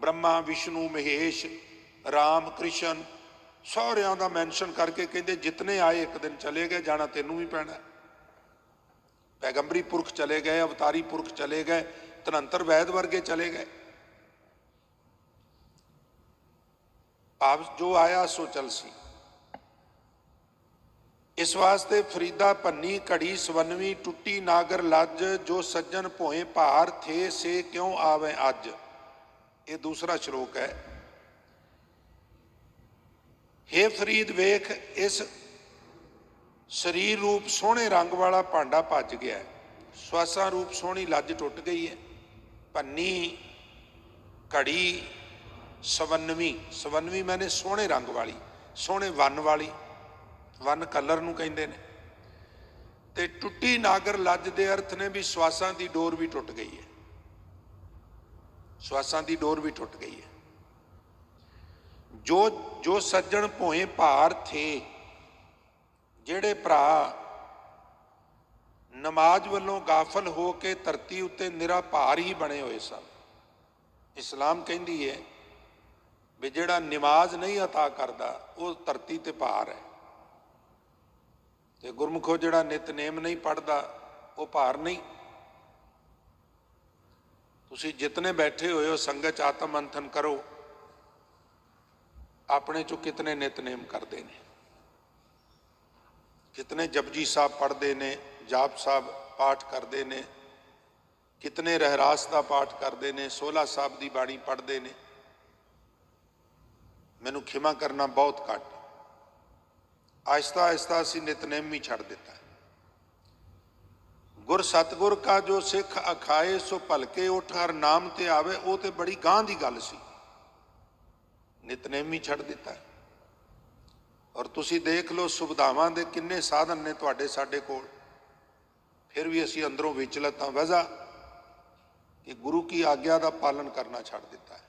ब्रह्मा विष्णु महेश राम कृष्ण, सौरियां दा मैंशन करके कहते जितने आए एक दिन चले गए, जाना तेनों भी पैना। पैगंबरी पुरख चले गए, अवतारी पुरख चले गए, धनंतर वैद वर्गे चले गए। आप जो आया सो चल सी। इस वास्ते फरीदा भन्नी घड़ी सवनवी, टुटी नागर लज, जो सज्जन भोए भार थे से क्यों आवे अज। ये दूसरा श्लोक है। हे फरीद वेख इस शरीर रूप सोहने रंग वाला भांडा भज गया है, स्वासा रूप सोहनी लज टुट गई है। भन्नी घड़ी ਸਵੰਨਵੀਂ, ਸਵੰਨਵੀਂ ਮੈਨੇ ਸੋਹਣੇ ਰੰਗ ਵਾਲੀ, ਸੋਹਣੇ ਵੰਨ ਵਾਲੀ, ਵੰਨ ਕਲਰ ਨੂੰ ਕਹਿੰਦੇ ਨੇ। ਤੇ ਟੁੱਟੀ ਨਾਗਰ ਲੱਜ ਦੇ ਅਰਥ ਨੇ ਵੀ ਸਵਾਸਾਂ ਦੀ ਡੋਰ ਵੀ ਟੁੱਟ ਗਈ ਹੈ, ਸਵਾਸਾਂ ਦੀ ਡੋਰ ਵੀ ਟੁੱਟ ਗਈ ਹੈ। ਜੋ ਸੱਜਣ ਭੋਏ ਭਾਰ ਥੇ, ਜਿਹੜੇ ਭਰਾ ਨਮਾਜ਼ ਵੱਲੋਂ ਗਾਫਲ ਹੋ ਕੇ ਧਰਤੀ ਉੱਤੇ ਨਿਰਾ ਭਾਰ ਹੀ ਬਣੇ ਹੋਏ ਸਨ। ਇਸਲਾਮ ਕਹਿੰਦੀ ਹੈ ਵੀ ਜਿਹੜਾ ਨਮਾਜ਼ ਨਹੀਂ ਅਤਾ ਕਰਦਾ ਉਹ ਧਰਤੀ ਤੇ ਭਾਰ ਹੈ, ਤੇ ਗੁਰਮੁਖੋ ਜਿਹੜਾ ਨਿਤਨੇਮ ਨਹੀਂ ਪੜ੍ਹਦਾ ਉਹ ਭਾਰ ਨਹੀਂ। ਤੁਸੀਂ ਜਿਤਨੇ ਬੈਠੇ ਹੋਏ ਹੋ ਸੰਗਤ 'ਚ ਆਤਮ ਮੰਥਨ ਕਰੋ, ਆਪਣੇ ਚੋਂ ਕਿਤਨੇ ਨਿਤਨੇਮ ਕਰਦੇ ਨੇ, ਕਿਤਨੇ ਜਪਜੀ ਸਾਹਿਬ ਪੜ੍ਹਦੇ ਨੇ, ਜਾਪ ਸਾਹਿਬ ਪਾਠ ਕਰਦੇ ਨੇ, ਕਿਤਨੇ ਰਹਿਰਾਸ ਦਾ ਪਾਠ ਕਰਦੇ ਨੇ, ਸੋਹਲਾ ਸਾਹਿਬ ਦੀ ਬਾਣੀ ਪੜ੍ਹਦੇ ਨੇ। ਮੈਨੂੰ ਖਿਮਾ ਕਰਨਾ ਬਹੁਤ ਘੱਟ। ਆਹਿਸਤਾ ਆਹਿਸਤਾ ਅਸੀਂ ਨਿਤਨੇਮ ਹੀ ਛੱਡ ਦਿੱਤਾ। ਗੁਰ ਸਤਿਗੁਰ ਕਾ ਜੋ ਸਿੱਖ ਅਖਾਏ ਸੋ ਭਲਕੇ ਉਠ ਹਰ ਨਾਮ ਤੇ ਆਵੇ, ਉਹ ਤੇ ਬੜੀ ਗਾਂਹ ਦੀ ਗੱਲ ਸੀ। ਨਿਤਨੇਮ ਹੀ ਛੱਡ ਦਿੱਤਾ। ਔਰ ਤੁਸੀਂ ਦੇਖ ਲਓ ਸੁਵਿਧਾਵਾਂ ਦੇ ਕਿੰਨੇ ਸਾਧਨ ਨੇ ਤੁਹਾਡੇ ਸਾਡੇ ਕੋਲ, ਫਿਰ ਵੀ ਅਸੀਂ ਅੰਦਰੋਂ ਵਿਚਲਤ ਹਾਂ। ਵਜ੍ਹਾ ਕਿ ਗੁਰੂ ਕੀ ਆਗਿਆ ਦਾ ਪਾਲਣ ਕਰਨਾ ਛੱਡ ਦਿੱਤਾ ਹੈ।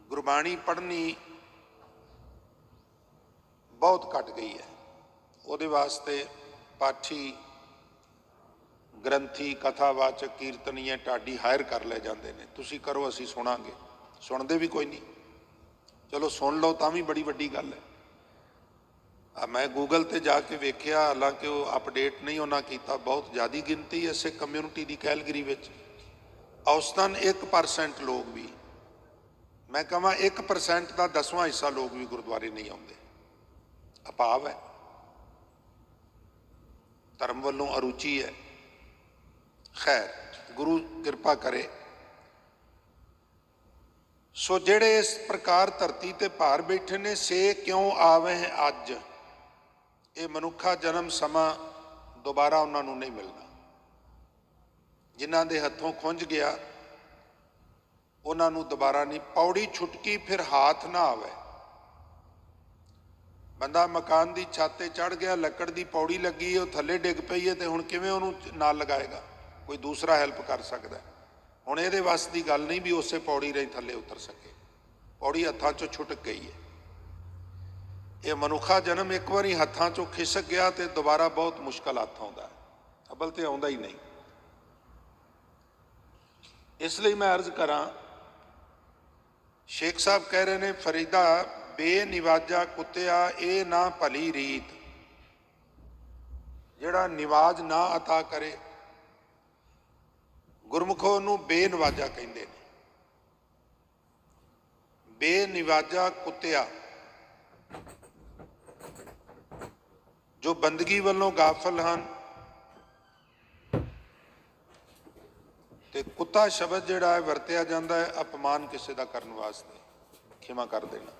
ਗੁਰਬਾਣੀ ਪੜ੍ਹਨੀ ਬਹੁਤ ਘਟ ਗਈ ਹੈ। ਉਹਦੇ ਵਾਸਤੇ ਪਾਠੀ, ਗ੍ਰੰਥੀ, ਕਥਾਵਾਚਕ, ਕੀਰਤਨੀਏ, ਢਾਡੀ ਹਾਇਰ ਕਰ ਲਏ ਜਾਂਦੇ ਨੇ। ਤੁਸੀਂ ਕਰੋ, ਅਸੀਂ ਸੁਣਾਂਗੇ। ਸੁਣਦੇ ਵੀ ਕੋਈ ਨਹੀਂ। ਚਲੋ ਸੁਣ ਲਓ ਤਾਂ ਵੀ ਬੜੀ ਵੱਡੀ ਗੱਲ ਹੈ। ਮੈਂ ਗੂਗਲ ਤੇ ਜਾ ਕੇ ਵੇਖਿਆ, ਹਾਲਾਂਕਿ ਉਹ ਅਪਡੇਟ ਨਹੀਂ ਉਹਨਾਂ ਕੀਤਾ, ਬਹੁਤ ਜ਼ਿਆਦਾ ਗਿਣਤੀ ਹੈ ਸਿੱਖ ਕਮਿਊਨਿਟੀ ਦੀ ਕੈਲਗਰੀ ਵਿੱਚ। ਔਸਤਨ 1% ਲੋਕ ਵੀ, ਮੈਂ ਕਹਾਂ 1% ਦਾ 10ਵਾਂ ਹਿੱਸਾ ਲੋਕ ਵੀ ਗੁਰਦੁਆਰੇ ਨਹੀਂ ਆਉਂਦੇ। ਅਭਾਵ ਹੈ, ਧਰਮ ਵੱਲੋਂ ਅਰੁਚੀ ਹੈ। ਖੈਰ, ਗੁਰੂ ਕਿਰਪਾ ਕਰੇ। ਸੋ ਜਿਹੜੇ ਇਸ ਪ੍ਰਕਾਰ ਧਰਤੀ ਤੇ ਭਾਰ ਬੈਠੇ ਨੇ, ਸੇ ਕਿਉਂ ਆਵੇ ਅੱਜ। ਇਹ ਮਨੁੱਖਾ ਜਨਮ ਸਮਾਂ ਦੁਬਾਰਾ ਉਹਨਾਂ ਨੂੰ ਨਹੀਂ ਮਿਲਣਾ। ਜਿਨ੍ਹਾਂ ਦੇ ਹੱਥੋਂ ਖੁੰਝ ਗਿਆ ਉਹਨਾਂ ਨੂੰ ਦੁਬਾਰਾ ਨਹੀਂ। ਪੌੜੀ ਛੁਟਕੀ ਫਿਰ ਹਾਥ ਨਾ ਆਵੇ। ਬੰਦਾ ਮਕਾਨ ਦੀ ਛੱਤ ਤੇ ਚੜ੍ਹ ਗਿਆ, ਲੱਕੜ ਦੀ ਪੌੜੀ ਲੱਗੀ, ਉਹ ਥੱਲੇ ਡਿੱਗ ਪਈ ਹੈ, ਤੇ ਹੁਣ ਕਿਵੇਂ ਉਹਨੂੰ ਨਾਲ ਲਗਾਏਗਾ? ਕੋਈ ਦੂਸਰਾ ਹੈਲਪ ਕਰ ਸਕਦਾ। ਹੁਣ ਇਹਦੇ ਵੱਸ ਦੀ ਗੱਲ ਨਹੀਂ ਵੀ ਉਸੇ ਪੌੜੀ ਰਾਹੀਂ ਥੱਲੇ ਉਤਰ ਸਕੇ। ਪੌੜੀ ਹੱਥਾਂ ਚੋਂ ਛੁਟਕ ਗਈ ਹੈ। ਇਹ ਮਨੁੱਖਾ ਜਨਮ ਇੱਕ ਵਾਰੀ ਹੱਥਾਂ ਚੋਂ ਖਿਸਕ ਗਿਆ ਤੇ ਦੁਬਾਰਾ ਬਹੁਤ ਮੁਸ਼ਕਲ ਹੱਥ ਆਉਂਦਾ ਹੈ, ਅਬਲ ਤੇ ਆਉਂਦਾ ਹੀ ਨਹੀਂ। ਇਸ ਲਈ ਮੈਂ ਅਰਜ਼ ਕਰਾਂ, ਸ਼ੇਖ ਸਾਹਿਬ ਕਹਿ ਰਹੇ ਨੇ, ਫਰੀਦਾ ਬੇਨਿਵਾਜਾ ਕੁੱਤਿਆ ਇਹ ਨਾ ਭਲੀ ਰੀਤ। ਜਿਹੜਾ ਨਿਵਾਜ ਨਾ ਅਤਾ ਕਰੇ, ਗੁਰਮੁਖੋ ਨੂੰ ਬੇਨਿਵਾਜਾ ਕਹਿੰਦੇ ਨੇ। ਬੇਨਿਵਾਜਾ ਕੁੱਤਿਆ, ਜੋ ਬੰਦਗੀ ਵੱਲੋਂ ਗਾਫਲ ਹਨ। ਤੇ ਕੁੱਤਾ ਸ਼ਬਦ ਜਿਹੜਾ ਹੈ ਵਰਤਿਆ ਜਾਂਦਾ ਹੈ ਅਪਮਾਨ ਕਿਸੇ ਦਾ ਕਰਨ ਵਾਸਤੇ। ਖਿਮਾ ਕਰ ਦੇਣਾ।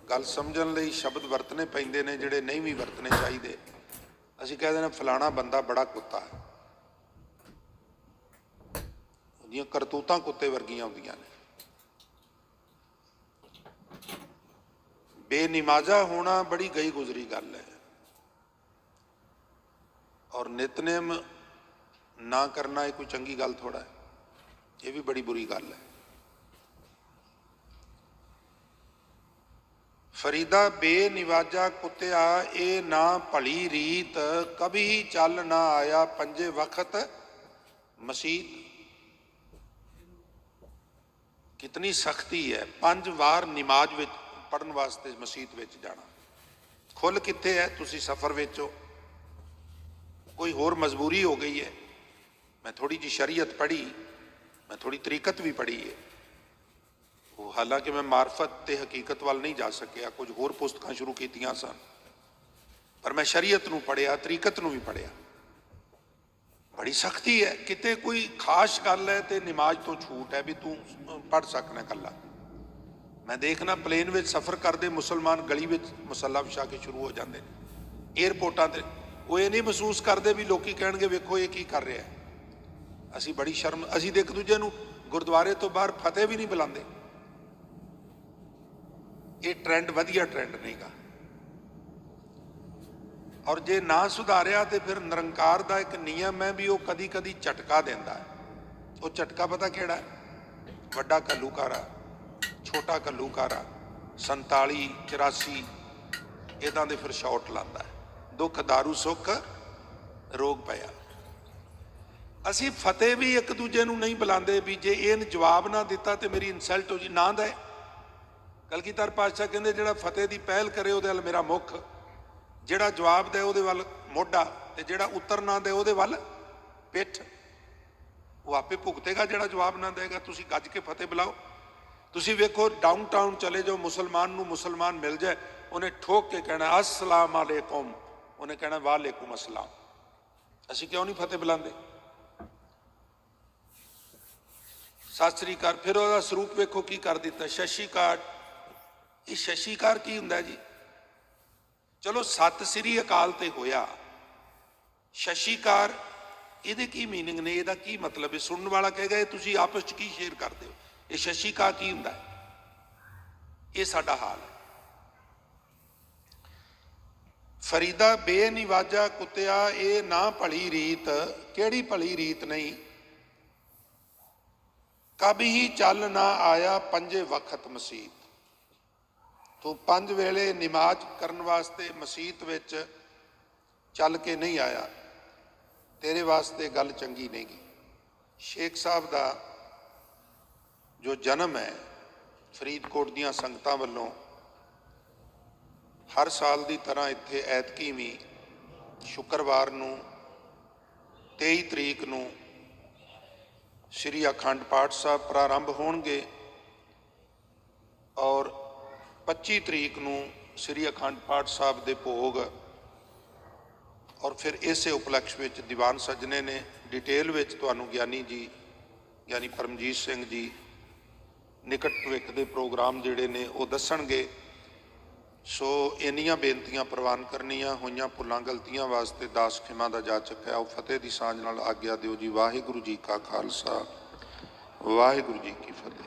ਗੱਲ ਸਮਝਣ ਲਈ ਸ਼ਬਦ ਵਰਤਣੇ ਪੈਂਦੇ ਨੇ ਜਿਹੜੇ ਨਹੀਂ ਵੀ ਵਰਤਣੇ ਚਾਹੀਦੇ। ਅਸੀਂ ਕਹਿ ਦਿੰਦੇ ਫਲਾਣਾ ਬੰਦਾ ਬੜਾ ਕੁੱਤਾ ਹੈ। ਉਹਦੀਆਂ ਕਰਤੂਤਾਂ ਕੁੱਤੇ ਵਰਗੀਆਂ ਹੁੰਦੀਆਂ ਨੇ। ਬੇਨਿਮਾਜ਼ਾ ਹੋਣਾ ਬੜੀ ਗਈ ਗੁਜ਼ਰੀ ਗੱਲ ਹੈ। ਔਰ ਨਿਤਨੇਮ ਨਾ ਕਰਨਾ ਇਹ ਕੋਈ ਚੰਗੀ ਗੱਲ ਥੋੜਾ ਹੈ, ਇਹ ਵੀ ਬੜੀ ਬੁਰੀ ਗੱਲ ਹੈ। ਫਰੀਦਾ ਬੇਨਿਵਾਜਾ ਕੁੱਤਿਆ ਇਹ ਨਾ ਭਲੀ ਰੀਤ, ਕਭੀ ਚੱਲ ਨਾ ਆਇਆ ਪੰਜੇ ਵਕਤ ਮਸੀਤ। ਕਿਤਨੀ ਸਖਤੀ ਹੈ। 5 ਵਾਰ ਨਮਾਜ਼ ਵਿੱਚ ਪੜ੍ਹਨ ਵਾਸਤੇ ਮਸੀਤ ਵਿੱਚ ਜਾਣਾ। ਖੁੱਲ੍ਹ ਕਿੱਥੇ ਹੈ? ਤੁਸੀਂ ਸਫ਼ਰ ਵਿੱਚ ਹੋ, ਕੋਈ ਹੋਰ ਮਜਬੂਰੀ ਹੋ ਗਈ ਹੈ। ਮੈਂ ਥੋੜੀ ਜਿਹੀ ਸ਼ਰੀਅਤ ਪੜ੍ਹੀ, ਮੈਂ ਥੋੜੀ ਤਰੀਕਤ ਵੀ ਪੜ੍ਹੀ ਹੈ। ਉਹ ਹਾਲਾਂਕਿ ਮੈਂ ਮਾਰਫਤ ਤੇ ਹਕੀਕਤ ਵੱਲ ਨਹੀਂ ਜਾ ਸਕਿਆ, ਕੁਝ ਹੋਰ ਪੁਸਤਕਾਂ ਸ਼ੁਰੂ ਕੀਤੀਆਂ ਸਨ, ਪਰ ਮੈਂ ਸ਼ਰੀਅਤ ਨੂੰ ਪੜ੍ਹਿਆ, ਤਰੀਕਤ ਨੂੰ ਵੀ ਪੜ੍ਹਿਆ। ਬੜੀ ਸਖਤੀ ਹੈ। ਕਿਤੇ ਕੋਈ ਖਾਸ ਗੱਲ ਹੈ ਤੇ ਨਮਾਜ਼ ਤੋਂ ਛੂਟ ਹੈ ਵੀ ਤੂੰ ਪੜ੍ਹ ਸਕਣਾ ਇਕੱਲਾ। ਮੈਂ ਦੇਖਣਾ ਪਲੇਨ ਵਿੱਚ ਸਫ਼ਰ ਕਰਦੇ ਮੁਸਲਮਾਨ ਗਲੀ ਵਿੱਚ ਮੁਸੱਲਾ ਵਿਛਾ ਕੇ ਸ਼ੁਰੂ ਹੋ ਜਾਂਦੇ ਨੇ, ਏਅਰਪੋਰਟਾਂ ਤੇ ਉਹ ਇਹ ਨਹੀਂ ਮਹਿਸੂਸ ਕਰਦੇ ਵੀ ਲੋਕੀ ਕਹਿਣਗੇ ਵੇਖੋ ਇਹ ਕੀ ਕਰ ਰਿਹਾ। ਅਸੀਂ ਬੜੀ ਸ਼ਰਮ, ਅਸੀਂ ਤਾਂ ਇੱਕ ਦੂਜੇ ਨੂੰ ਗੁਰਦੁਆਰੇ ਤੋਂ ਬਾਹਰ ਫਤਿਹ ਵੀ ਨਹੀਂ ਬੁਲਾਉਂਦੇ। ਇਹ ਟ੍ਰੈਂਡ ਵਧੀਆ ਟ੍ਰੈਂਡ ਨਹੀਂਗਾ। ਔਰ ਜੇ ਨਾ ਸੁਧਾਰਿਆ ਤੇ ਫਿਰ ਨਿਰੰਕਾਰ ਦਾ ਇੱਕ ਨਿਯਮ ਹੈ ਵੀ ਉਹ ਕਦੀ ਕਦੀ ਝਟਕਾ ਦਿੰਦਾ ਹੈ। ਉਹ ਝਟਕਾ ਪਤਾ ਕਿਹੜਾ ਹੈ? ਵੱਡਾ ਘੱਲੂਘਾਰਾ, ਛੋਟਾ ਘੱਲੂਘਾਰਾ, 47 84 ਇੱਦਾਂ ਦੇ ਫਿਰ ਸ਼ਾਟ ਲਾਉਂਦਾ ਹੈ। ਦੁੱਖ ਦਾਰੂ ਸੁੱਖ ਰੋਗ ਪਿਆ। ਅਸੀਂ ਫਤਿਹ ਵੀ ਇੱਕ ਦੂਜੇ ਨੂੰ ਨਹੀਂ ਬੁਲਾਉਂਦੇ ਵੀ ਜੇ ਇਹਨ ਜਵਾਬ ਨਾ ਦਿੱਤਾ ਤੇ ਮੇਰੀ ਇਨਸਲਟ ਹੋ ਜੀ। ਨਾ ਦੇ। ਕਲਗੀਧਰ ਪਾਤਸ਼ਾਹ ਕਹਿੰਦੇ ਜਿਹੜਾ ਫਤਿਹ ਦੀ ਪਹਿਲ ਕਰੇ ਉਹਦੇ ਵੱਲ ਮੇਰਾ ਮੁੱਖ, ਜਿਹੜਾ ਜਵਾਬ ਦੇ ਉਹਦੇ ਵੱਲ ਮੋਢਾ, ਤੇ ਜਿਹੜਾ ਉੱਤਰ ਨਾ ਦੇ ਉਹਦੇ ਵੱਲ ਪਿੱਠ। ਉਹ ਆਪੇ ਭੁਗਤੇਗਾ ਜਿਹੜਾ ਜਵਾਬ ਨਾ ਦੇਗਾ। ਤੁਸੀਂ ਗੱਜ ਕੇ ਫਤਿਹ ਬੁਲਾਓ। ਤੁਸੀਂ ਵੇਖੋ ਡਾਊਨ ਟਾਊਨ ਚਲੇ ਜਾਓ, ਮੁਸਲਮਾਨ ਨੂੰ ਮੁਸਲਮਾਨ ਮਿਲ ਜਾਏ, ਉਹਨੇ ਠੋਕ ਕੇ ਕਹਿਣਾ ਅਸਲਾਮ ਅਲੈਕੁਮ, ਉਹਨੇ ਕਹਿਣਾ ਵਾਲੇਕੁਮ ਅਸਲਾਮ। ਅਸੀਂ ਕਿਉਂ ਨਹੀਂ ਫਤਿਹ ਬੁਲਾਉਂਦੇ? ਸਤਿ ਸ੍ਰੀ ਅਕਾਲ। ਫਿਰ ਉਹਦਾ ਸਰੂਪ ਵੇਖੋ ਕੀ ਕਰ ਦਿੱਤਾ, ਸ਼ਸ਼ੀਕਾਰ। ਇਹ ਸ਼ਸ਼ੀਕਾਰ ਕੀ ਹੁੰਦਾ ਜੀ? ਚਲੋ ਸਤਿ ਸ੍ਰੀ ਅਕਾਲ ਤੇ ਹੋਇਆ, ਸ਼ਸ਼ੀਕਾਰ ਇਹਦੇ ਕੀ ਮੀਨਿੰਗ ਨੇ? ਇਹਦਾ ਕੀ ਮਤਲਬ ਹੈ? ਸੁਣਨ ਵਾਲਾ ਕਹੇਗਾ ਇਹ ਤੁਸੀਂ ਆਪਸ 'ਚ ਕੀ ਸ਼ੇਅਰ ਕਰਦੇ ਹੋ? ਇਹ ਸ਼ਸ਼ੀਕਾਰ ਕੀ ਹੁੰਦਾ? ਇਹ ਸਾਡਾ ਹਾਲ ਹੈ। ਫਰੀਦਾ ਬੇਨਿਵਾਜਾ ਕੁੱਤਿਆ, ਇਹ ਨਾ ਭਲੀ ਰੀਤ। ਕਿਹੜੀ ਭਲੀ ਰੀਤ ਨਹੀਂ? ਕਭੀ ਹੀ ਚੱਲ ਨਾ ਆਇਆ ਪੰਜੇ ਵਕਤ ਮਸੀਤ। ਤੂੰ 5 ਵੇਲੇ ਨਮਾਜ਼ ਕਰਨ ਵਾਸਤੇ ਮਸੀਤ ਵਿੱਚ ਚੱਲ ਕੇ ਨਹੀਂ ਆਇਆ, ਤੇਰੇ ਵਾਸਤੇ ਗੱਲ ਚੰਗੀ ਨਹੀਂ ਗੀ। ਸ਼ੇਖ ਸਾਹਿਬ ਦਾ ਜੋ ਜਨਮ ਹੈ ਫਰੀਦਕੋਟ ਦੀਆਂ ਸੰਗਤਾਂ ਵੱਲੋਂ ਹਰ ਸਾਲ ਦੀ ਤਰ੍ਹਾਂ ਇੱਥੇ ਐਤਕੀ ਵੀ ਸ਼ੁੱਕਰਵਾਰ ਨੂੰ 23 ਤਰੀਕ ਨੂੰ ਸ਼੍ਰੀ ਅਖੰਡ ਪਾਠ ਸਾਹਿਬ ਪ੍ਰਾਰੰਭ ਹੋਣਗੇ ਔਰ 25 ਤਰੀਕ ਨੂੰ ਸ਼੍ਰੀ ਅਖੰਡ ਪਾਠ ਸਾਹਿਬ ਦੇ ਭੋਗ। ਔਰ ਫਿਰ ਇਸੇ ਉਪਲਕਸ਼ ਵਿੱਚ ਦੀਵਾਨ ਸੱਜਣੇ ਨੇ ਡਿਟੇਲ ਵਿੱਚ ਤੁਹਾਨੂੰ ਗਿਆਨੀ ਜੀ, ਗਿਆਨੀ ਪਰਮਜੀਤ ਸਿੰਘ ਜੀ ਨਿਕਟ ਭਵਿੱਖ ਦੇ ਪ੍ਰੋਗਰਾਮ ਜਿਹੜੇ ਨੇ ਉਹ ਦੱਸਣਗੇ। ਸੋ ਇੰਨੀਆਂ ਬੇਨਤੀਆਂ ਪ੍ਰਵਾਨ ਕਰਨੀਆਂ ਹੋਈਆਂ, ਭੁੱਲਾਂ ਗਲਤੀਆਂ ਵਾਸਤੇ ਦਾਸ ਖਿਮਾ ਦਾ ਜਾਚਕ ਹੈ। ਉਹ ਫਤਿਹ ਦੀ ਸਾਂਝ ਨਾਲ ਆਗਿਆ ਦਿਓ ਜੀ। ਵਾਹਿਗੁਰੂ ਜੀ ਕਾ ਖਾਲਸਾ, ਵਾਹਿਗੁਰੂ ਜੀ ਕੀ ਫਤਿਹ।